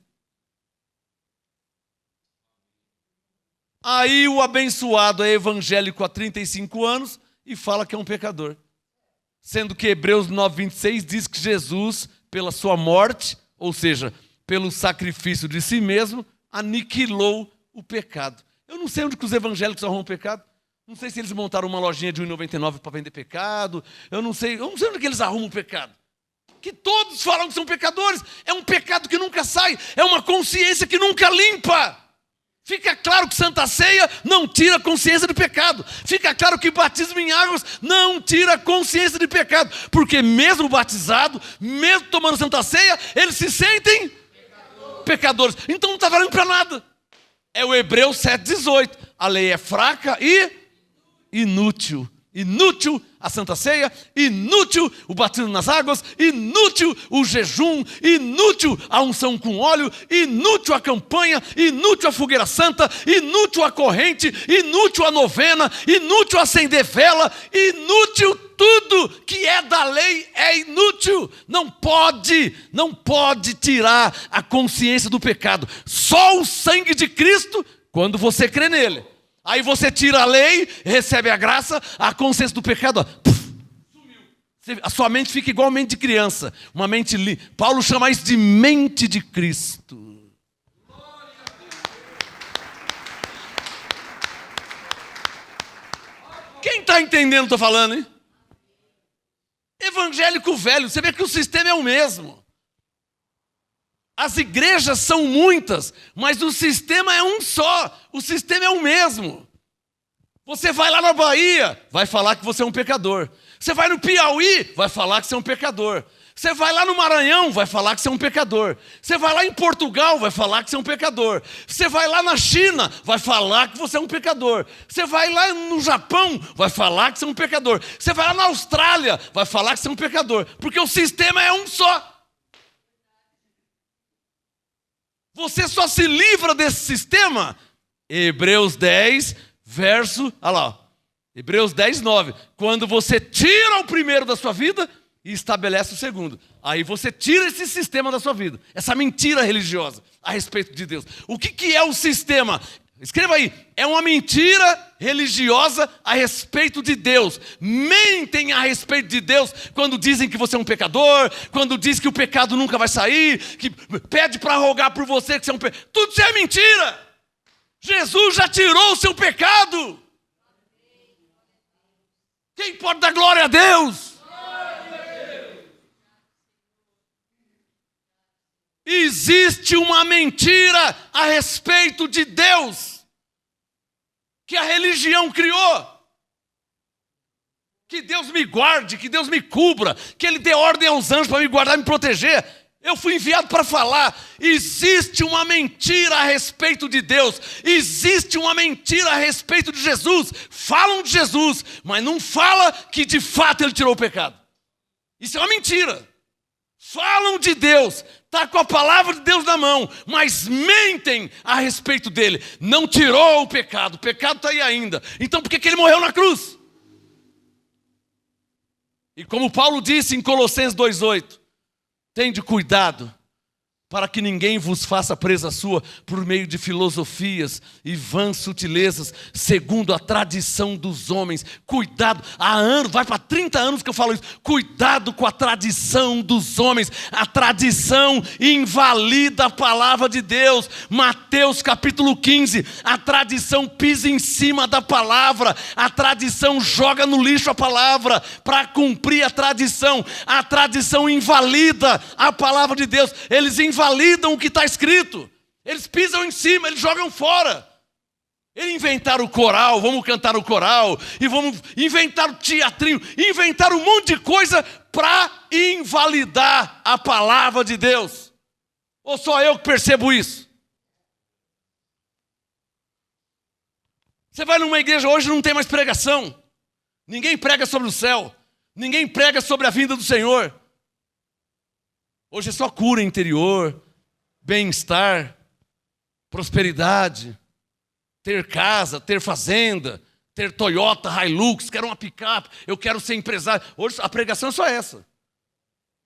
Aí o abençoado é evangélico há 35 anos e fala que é um pecador. Sendo que Hebreus 9, 26 diz que Jesus, pela sua morte, ou seja, pelo sacrifício de si mesmo, aniquilou o pecado. Eu não sei onde que os evangélicos arrumam pecado. Não sei se eles montaram uma lojinha de R$1,99 para vender pecado. Eu não sei onde que eles arrumam pecado. Que todos falam que são pecadores. É um pecado que nunca sai. É uma consciência que nunca limpa. Fica claro que Santa Ceia não tira a consciência de pecado. Fica claro que batismo em águas não tira a consciência de pecado. Porque mesmo batizado, mesmo tomando Santa Ceia, eles se sentem pecadores. Então não está valendo para nada. É o Hebreus 7,18. A lei é fraca e inútil. Inútil a Santa Ceia, inútil o batismo nas águas, inútil o jejum, inútil a unção com óleo, inútil a campanha, inútil a fogueira santa, inútil a corrente, inútil a novena, inútil acender vela, inútil tudo que é da lei é inútil. Não pode tirar a consciência do pecado. Só o sangue de Cristo, quando você crê nele. Aí você tira a lei, recebe a graça, a consciência do pecado, sumiu. A sua mente fica igual a mente de criança. Uma mente Paulo chama isso de mente de Cristo. Quem está entendendo o que eu estou falando, hein? Evangélico velho, você vê que o sistema é o mesmo. As igrejas são muitas, mas o sistema é um só. O sistema é o mesmo. Você vai lá na Bahia, vai falar que você é um pecador. Você vai no Piauí, vai falar que você é um pecador. Você vai lá no Maranhão, vai falar que você é um pecador. Você vai lá em Portugal, vai falar que você é um pecador. Você vai lá na China, vai falar que você é um pecador. Você vai lá no Japão, vai falar que você é um pecador. Você vai lá na Austrália, vai falar que você é um pecador. Porque o sistema é um só. Você só se livra desse sistema. Hebreus 10, verso, olha lá, Hebreus 10, 9. Quando você tira o primeiro da sua vida e estabelece o segundo. Aí você tira esse sistema da sua vida. Essa mentira religiosa a respeito de Deus. O que é o sistema? Escreva aí. É uma mentira religiosa a respeito de Deus. Mentem a respeito de Deus quando dizem que você é um pecador, quando dizem que o pecado nunca vai sair, que pede para rogar por você que você é um pecador. Tudo isso é mentira. Jesus já tirou o seu pecado. Quem pode dar glória a Deus? Existe uma mentira a respeito de Deus que a religião criou. Que Deus me guarde, que Deus me cubra, que Ele dê ordem aos anjos para me guardar e me proteger. Eu fui enviado para falar. Existe uma mentira a respeito de Deus. Existe uma mentira a respeito de Jesus. Falam de Jesus, mas não fala que de fato Ele tirou o pecado. Isso é uma mentira. Falam de Deus, está com a palavra de Deus na mão, mas mentem a respeito dele. Não tirou o pecado está aí ainda. Então por que Ele morreu na cruz? E como Paulo disse em Colossenses 2,8, tende cuidado para que ninguém vos faça presa sua por meio de filosofias e vãs sutilezas, segundo a tradição dos homens. Cuidado, há anos, vai para 30 anos que eu falo isso. Cuidado com a tradição dos homens. A tradição invalida a palavra de Deus. Mateus capítulo 15, a tradição pisa em cima da palavra. A tradição joga no lixo a palavra para cumprir a tradição. A tradição invalida a palavra de Deus. Eles invalidam o que está escrito. Eles pisam em cima, eles jogam fora. Inventaram o coral, vamos cantar o coral, e vamos inventar o teatrinho, inventar um monte de coisa para invalidar a palavra de Deus. Ou só eu que percebo isso? Você vai numa igreja hoje, não tem mais pregação. Ninguém prega sobre o céu. Ninguém prega sobre a vinda do Senhor. Hoje é só cura interior, bem-estar, prosperidade, ter casa, ter fazenda, ter Toyota, Hilux, quero uma picape, eu quero ser empresário. Hoje a pregação é só essa.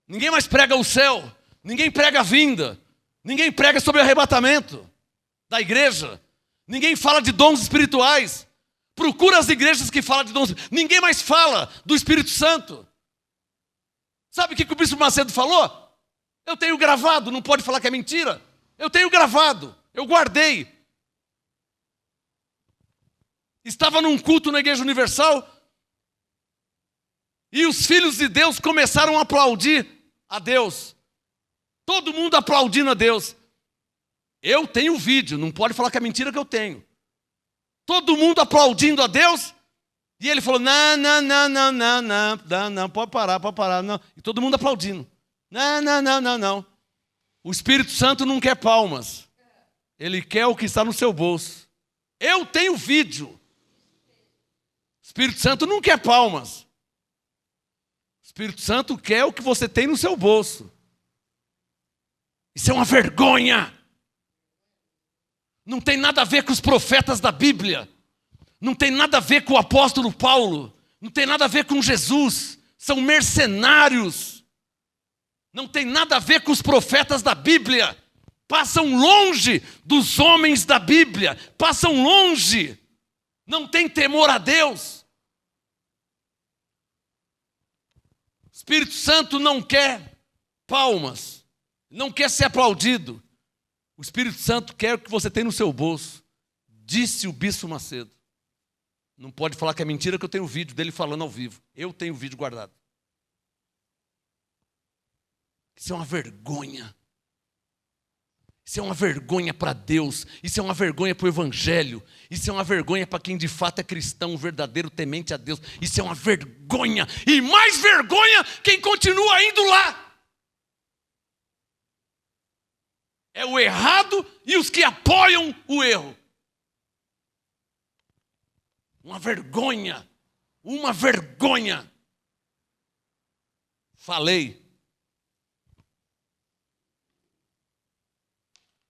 Ninguém mais prega o céu, ninguém prega a vinda, ninguém prega sobre o arrebatamento da igreja, ninguém fala de dons espirituais. Procura as igrejas que falam de dons, ninguém mais fala do Espírito Santo. Sabe o que o Bispo Macedo falou? Eu tenho gravado, não pode falar que é mentira. Eu tenho gravado, eu guardei. Estava num culto na Igreja Universal e os filhos de Deus começaram a aplaudir a Deus. Todo mundo aplaudindo a Deus. Eu tenho vídeo, não pode falar que é mentira que eu tenho. Todo mundo aplaudindo a Deus. E ele falou, não, pode parar, não. E todo mundo aplaudindo. Não. O Espírito Santo não quer palmas. Ele quer o que está no seu bolso. Eu tenho vídeo. O Espírito Santo não quer palmas. O Espírito Santo quer o que você tem no seu bolso. Isso é uma vergonha. Não tem nada a ver com os profetas da Bíblia. Não tem nada a ver com o apóstolo Paulo. Não tem nada a ver com Jesus. São mercenários. Não tem nada a ver com os profetas da Bíblia. Passam longe dos homens da Bíblia. Passam longe. Não tem temor a Deus. O Espírito Santo não quer palmas. Não quer ser aplaudido. O Espírito Santo quer o que você tem no seu bolso. Disse o Bispo Macedo. Não pode falar que é mentira que eu tenho vídeo dele falando ao vivo. Eu tenho o vídeo guardado. Isso é uma vergonha. Isso é uma vergonha para Deus. Isso é uma vergonha para o Evangelho. Isso é uma vergonha para quem de fato é cristão, um verdadeiro temente a Deus. Isso é uma vergonha. E mais vergonha quem continua indo lá. É o errado e os que apoiam o erro. Uma vergonha. Uma vergonha. Falei.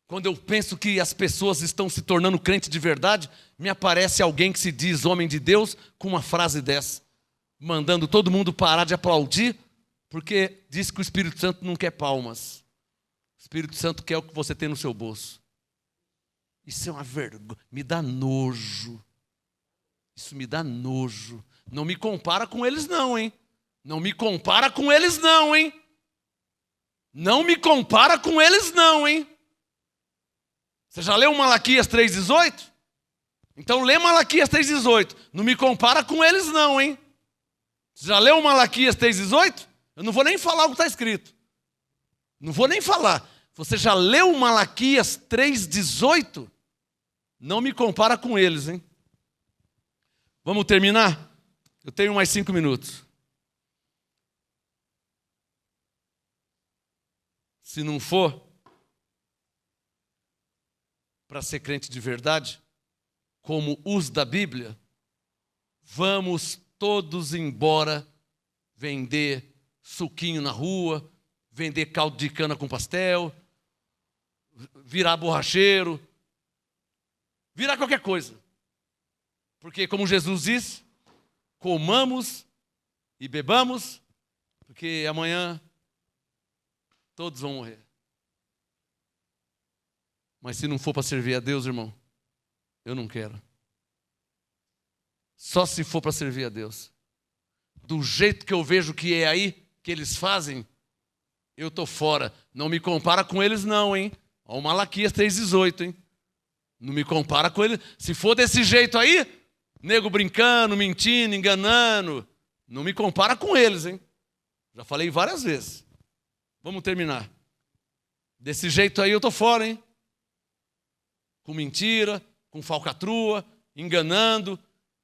Quando eu penso que as pessoas estão se tornando crentes de verdade, me aparece alguém que se diz homem de Deus com uma frase dessa, mandando todo mundo parar de aplaudir, porque diz que o Espírito Santo não quer palmas. O Espírito Santo quer o que você tem no seu bolso. Isso é uma vergonha, me dá nojo. Isso me dá nojo. Não me compara com eles não, hein? Não me compara com eles não, hein? Não me compara com eles não, hein? Você já leu Malaquias 3,18? Então lê Malaquias 3,18. Não me compara com eles não, hein? Você já leu Malaquias 3,18? Eu não vou nem falar o que está escrito. Não vou nem falar. Você já leu Malaquias 3,18? Não me compara com eles, hein? Vamos terminar? Eu tenho mais 5 minutos. Se não for para ser crente de verdade, como os da Bíblia, vamos todos embora vender suquinho na rua, vender caldo de cana com pastel, virar borracheiro, virar qualquer coisa. Porque, como Jesus disse, comamos e bebamos, porque amanhã todos vão morrer. Mas se não for para servir a Deus, irmão, eu não quero. Só se for para servir a Deus. Do jeito que eu vejo que é aí, que eles fazem, eu estou fora. Não me compara com eles não, hein? Olha o Malaquias 3,18, hein? Não me compara com eles. Se for desse jeito aí, nego brincando, mentindo, enganando, não me compara com eles, hein? Já falei várias vezes. Vamos terminar. Desse jeito aí eu estou fora, hein? Com mentira, com falcatrua, enganando,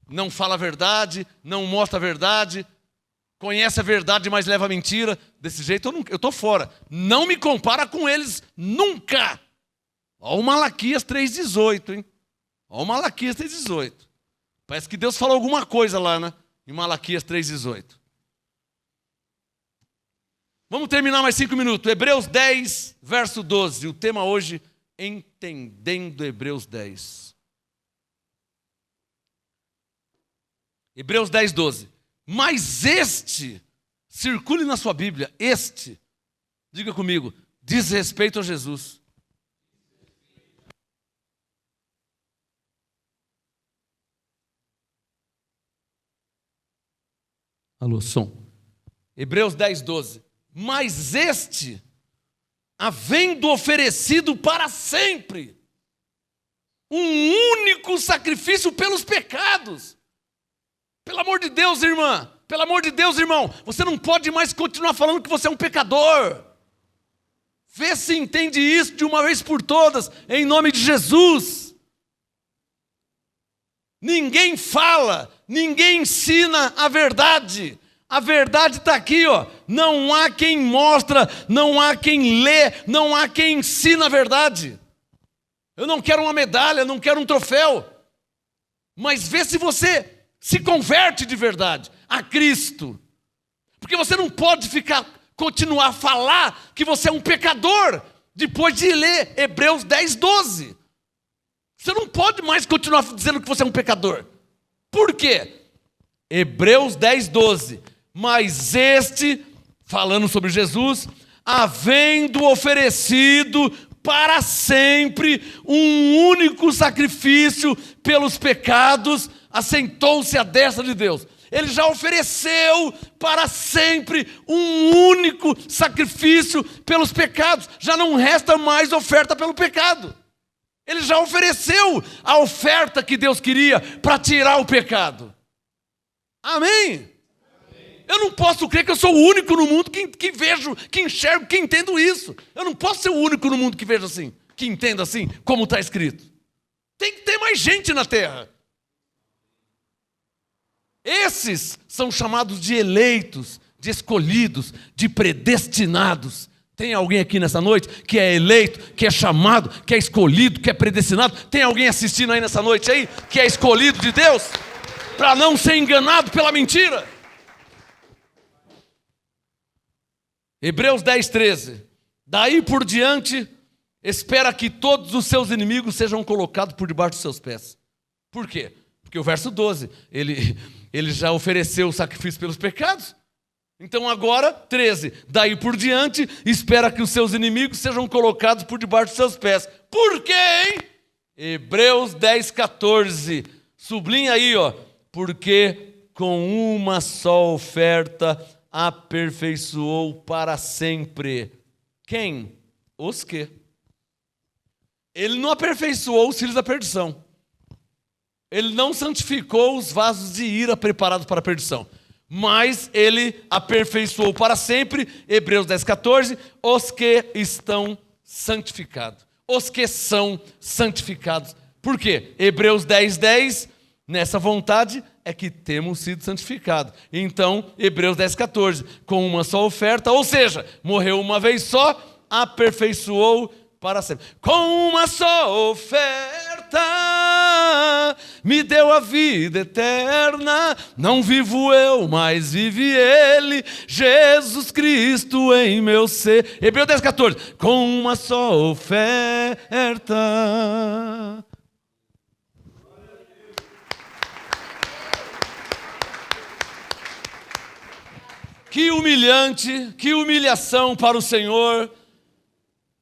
não fala a verdade, não mostra a verdade, conhece a verdade, mas leva a mentira. Desse jeito eu estou fora. Não me compara com eles nunca. Olha o Malaquias 3,18, hein? Olha o Malaquias 3,18. Parece que Deus falou alguma coisa lá, né? Em Malaquias 3,18. Vamos terminar mais 5 minutos. Hebreus 10, verso 12. O tema hoje, entendendo Hebreus 10. Hebreus 10, 12. Mas este, circule na sua Bíblia, este, diga comigo, diz respeito a Jesus. Alô, som. Hebreus 10, 12. Mas este, havendo oferecido para sempre um único sacrifício pelos pecados. Pelo amor de Deus, irmã, pelo amor de Deus, irmão, você não pode mais continuar falando que você é um pecador. Vê se entende isso de uma vez por todas, em nome de Jesus. Ninguém fala, ninguém ensina a verdade. A verdade está aqui, ó. Não há quem mostra, não há quem lê, não há quem ensina a verdade. Eu não quero uma medalha, não quero um troféu. Mas vê se você se converte de verdade a Cristo. Porque você não pode continuar a falar que você é um pecador depois de ler Hebreus 10, 12. Você não pode mais continuar dizendo que você é um pecador. Por quê? Hebreus 10, 12. Mas este, falando sobre Jesus, havendo oferecido para sempre um único sacrifício pelos pecados, assentou-se à destra de Deus. Ele já ofereceu para sempre um único sacrifício pelos pecados. Já não resta mais oferta pelo pecado. Ele já ofereceu a oferta que Deus queria para tirar o pecado. Amém? Eu não posso crer que eu sou o único no mundo que vejo, que enxergo, que entendo isso. Eu não posso ser o único no mundo que vejo assim, que entenda assim, como está escrito. Tem que ter mais gente na terra. Esses são chamados de eleitos, de escolhidos, de predestinados. Tem alguém aqui nessa noite que é eleito, que é chamado, que é escolhido, que é predestinado? Tem alguém assistindo aí nessa noite aí, que é escolhido de Deus, para não ser enganado pela mentira? Hebreus 10, 13. Daí por diante, espera que todos os seus inimigos sejam colocados por debaixo dos seus pés. Por quê? Porque o verso 12, ele já ofereceu o sacrifício pelos pecados. Então agora, 13. Daí por diante, espera que os seus inimigos sejam colocados por debaixo dos seus pés. Por quê, hein? Hebreus 10, 14. Sublinha aí, ó. Porque com uma só oferta aperfeiçoou para sempre. Quem? Os que? Ele não aperfeiçoou os filhos da perdição. Ele não santificou os vasos de ira preparados para a perdição. Mas ele aperfeiçoou para sempre, Hebreus 10, 14, os que estão santificados. Os que são santificados. Por quê? Hebreus 10, 10, nessa vontade é que temos sido santificados. Então, Hebreus 10, 14, com uma só oferta, ou seja, morreu uma vez só, aperfeiçoou para sempre. Com uma só oferta, me deu a vida eterna. Não vivo eu, mas vive Ele, Jesus Cristo em meu ser. Hebreus 10, 14, com uma só oferta. Que humilhante, que humilhação para o Senhor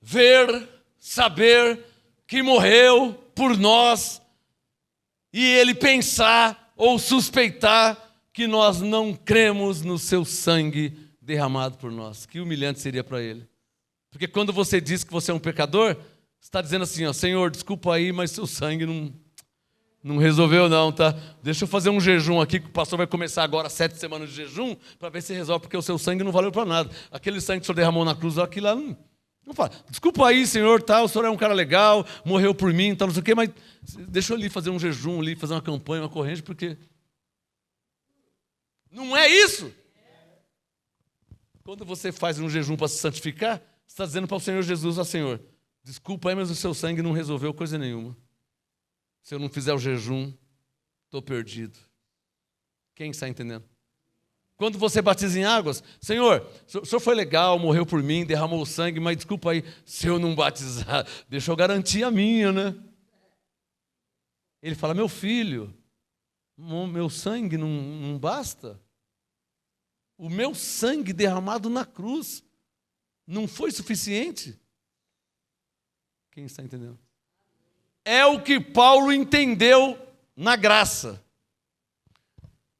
ver, saber que morreu por nós e Ele pensar ou suspeitar que nós não cremos no seu sangue derramado por nós. Que humilhante seria para Ele. Porque quando você diz que você é um pecador, você está dizendo assim, ó, Senhor, desculpa aí, mas seu sangue não resolveu não, tá? Deixa eu fazer um jejum aqui, que o pastor vai começar agora 7 semanas de jejum, para ver se resolve, porque o seu sangue não valeu para nada. Aquele sangue que o Senhor derramou na cruz, aquilo lá Não fala, desculpa aí, Senhor, tá, o Senhor é um cara legal, morreu por mim, tal, não sei o quê, mas deixa eu ali fazer um jejum, ali, fazer uma campanha, uma corrente, porque... Não é isso. Quando você faz um jejum para se santificar, você está dizendo para o Senhor Jesus, ó Senhor, desculpa aí, mas o seu sangue não resolveu coisa nenhuma. Se eu não fizer o jejum, estou perdido. Quem está entendendo? Quando você batiza em águas, Senhor, o Senhor foi legal, morreu por mim, derramou o sangue, mas desculpa aí, se eu não batizar, deixa eu garantir a minha, né? Ele fala, meu filho, meu sangue não basta? O meu sangue derramado na cruz não foi suficiente? Quem está entendendo? É o que Paulo entendeu na graça.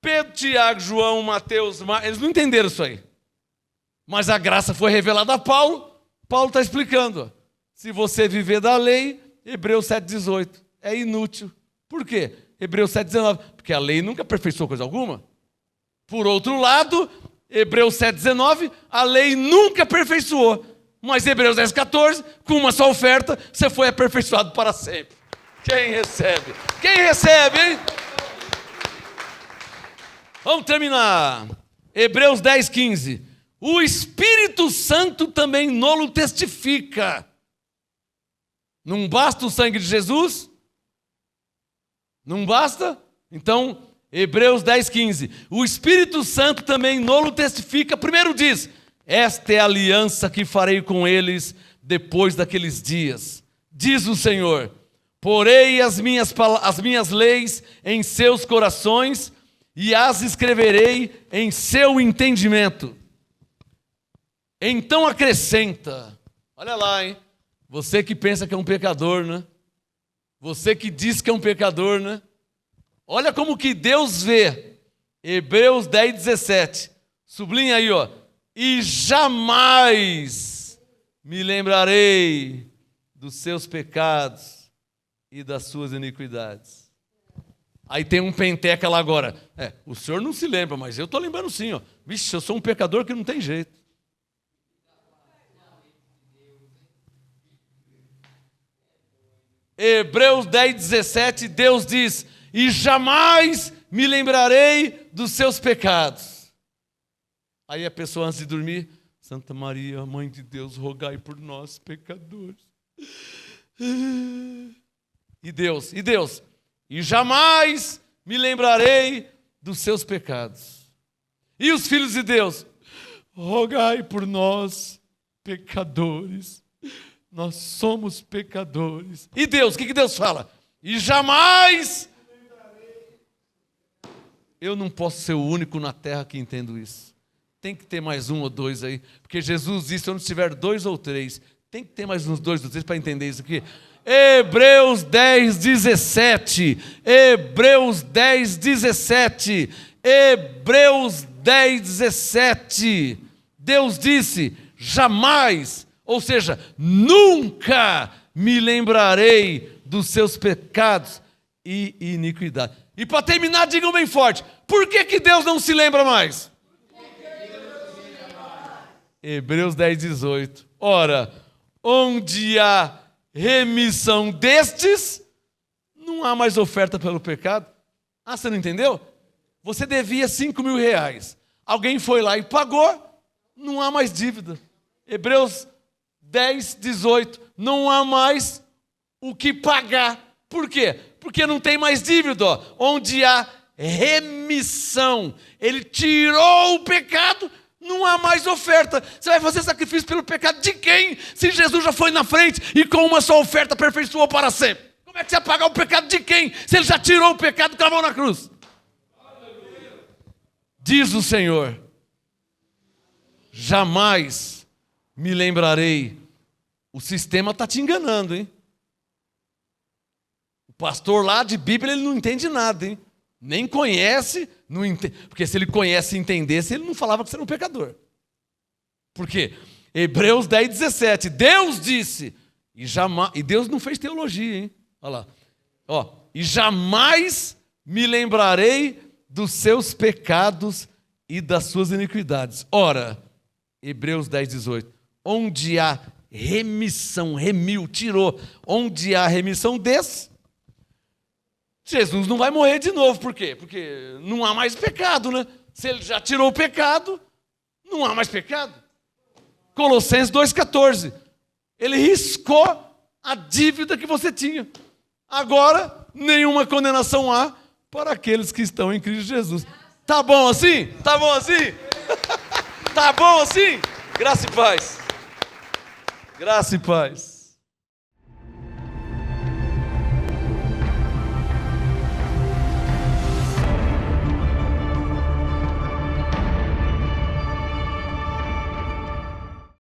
Pedro, Tiago, João, Mateus, eles não entenderam isso aí. Mas a graça foi revelada a Paulo. Paulo está explicando. Se você viver da lei, Hebreus 7,18, é inútil. Por quê? Hebreus 7,19, porque a lei nunca aperfeiçoou coisa alguma. Por outro lado, Hebreus 7,19, a lei nunca aperfeiçoou. Mas Hebreus 10,14, com uma só oferta, você foi aperfeiçoado para sempre. Quem recebe? Quem recebe, hein? Vamos terminar. Hebreus 10,15. O Espírito Santo também nolo testifica. Não basta o sangue de Jesus? Não basta? Então, Hebreus 10,15. O Espírito Santo também nolo testifica. Primeiro diz, esta é a aliança que farei com eles depois daqueles dias. Diz o Senhor, porei as minhas leis em seus corações e as escreverei em seu entendimento. Então acrescenta, olha lá, hein? Você que pensa que é um pecador, né? Você que diz que é um pecador, né? Olha como que Deus vê. Hebreus 10,17. Sublinha aí, ó. E jamais me lembrarei dos seus pecados e das suas iniquidades. Aí tem um penteca lá agora. O senhor não se lembra, mas eu estou lembrando sim, ó. Vixe, eu sou um pecador que não tem jeito. Hebreus 10,17, Deus diz, e jamais me lembrarei dos seus pecados. Aí a pessoa antes de dormir, Santa Maria, Mãe de Deus, rogai por nós, pecadores. E Deus, e jamais me lembrarei dos seus pecados. E os filhos de Deus, rogai por nós, pecadores. Nós somos pecadores. E Deus, o que Deus fala? E jamais... Eu não posso ser o único na terra que entendo isso. Tem que ter mais um ou dois aí. Porque Jesus disse, se eu não tiver 2 ou 3, tem que ter mais uns 2 ou 3 para entender isso aqui. Hebreus 10,17. Hebreus 10,17. Hebreus 10,17. Deus disse, jamais, ou seja, nunca me lembrarei dos seus pecados e iniquidade. E para terminar, digam bem forte, por que Deus não se lembra mais? Hebreus 10,18. Ora, onde há remissão destes, não há mais oferta pelo pecado. Ah, você não entendeu? Você devia 5 mil reais. Alguém foi lá e pagou, não há mais dívida. Hebreus 10,18. Não há mais o que pagar. Por quê? Porque não tem mais dívida. Ó. Onde há remissão, ele tirou o pecado, não há mais oferta. Você vai fazer sacrifício pelo pecado de quem? Se Jesus já foi na frente e com uma só oferta aperfeiçoou para sempre. Como é que você vai pagar o pecado de quem? Se ele já tirou o pecado e cravou na cruz. Diz o Senhor, jamais me lembrarei. O sistema está te enganando, hein? O pastor lá de Bíblia, ele não entende nada, hein? Nem conhece, não entende. Porque se ele conhece e entendesse, ele não falava que você era um pecador. Por quê? Hebreus 10,17. Deus disse, e Deus não fez teologia, hein? Olha lá. Ó, e jamais me lembrarei dos seus pecados e das suas iniquidades. Ora, Hebreus 10,18. Onde há remissão, remiu, tirou. Onde há remissão Jesus não vai morrer de novo. Por quê? Porque não há mais pecado, né? Se ele já tirou o pecado, não há mais pecado. Colossenses 2,14. Ele riscou a dívida que você tinha. Agora, nenhuma condenação há para aqueles que estão em Cristo Jesus. Tá bom assim? Tá bom assim? Tá bom assim? Graça e paz. Graça e paz.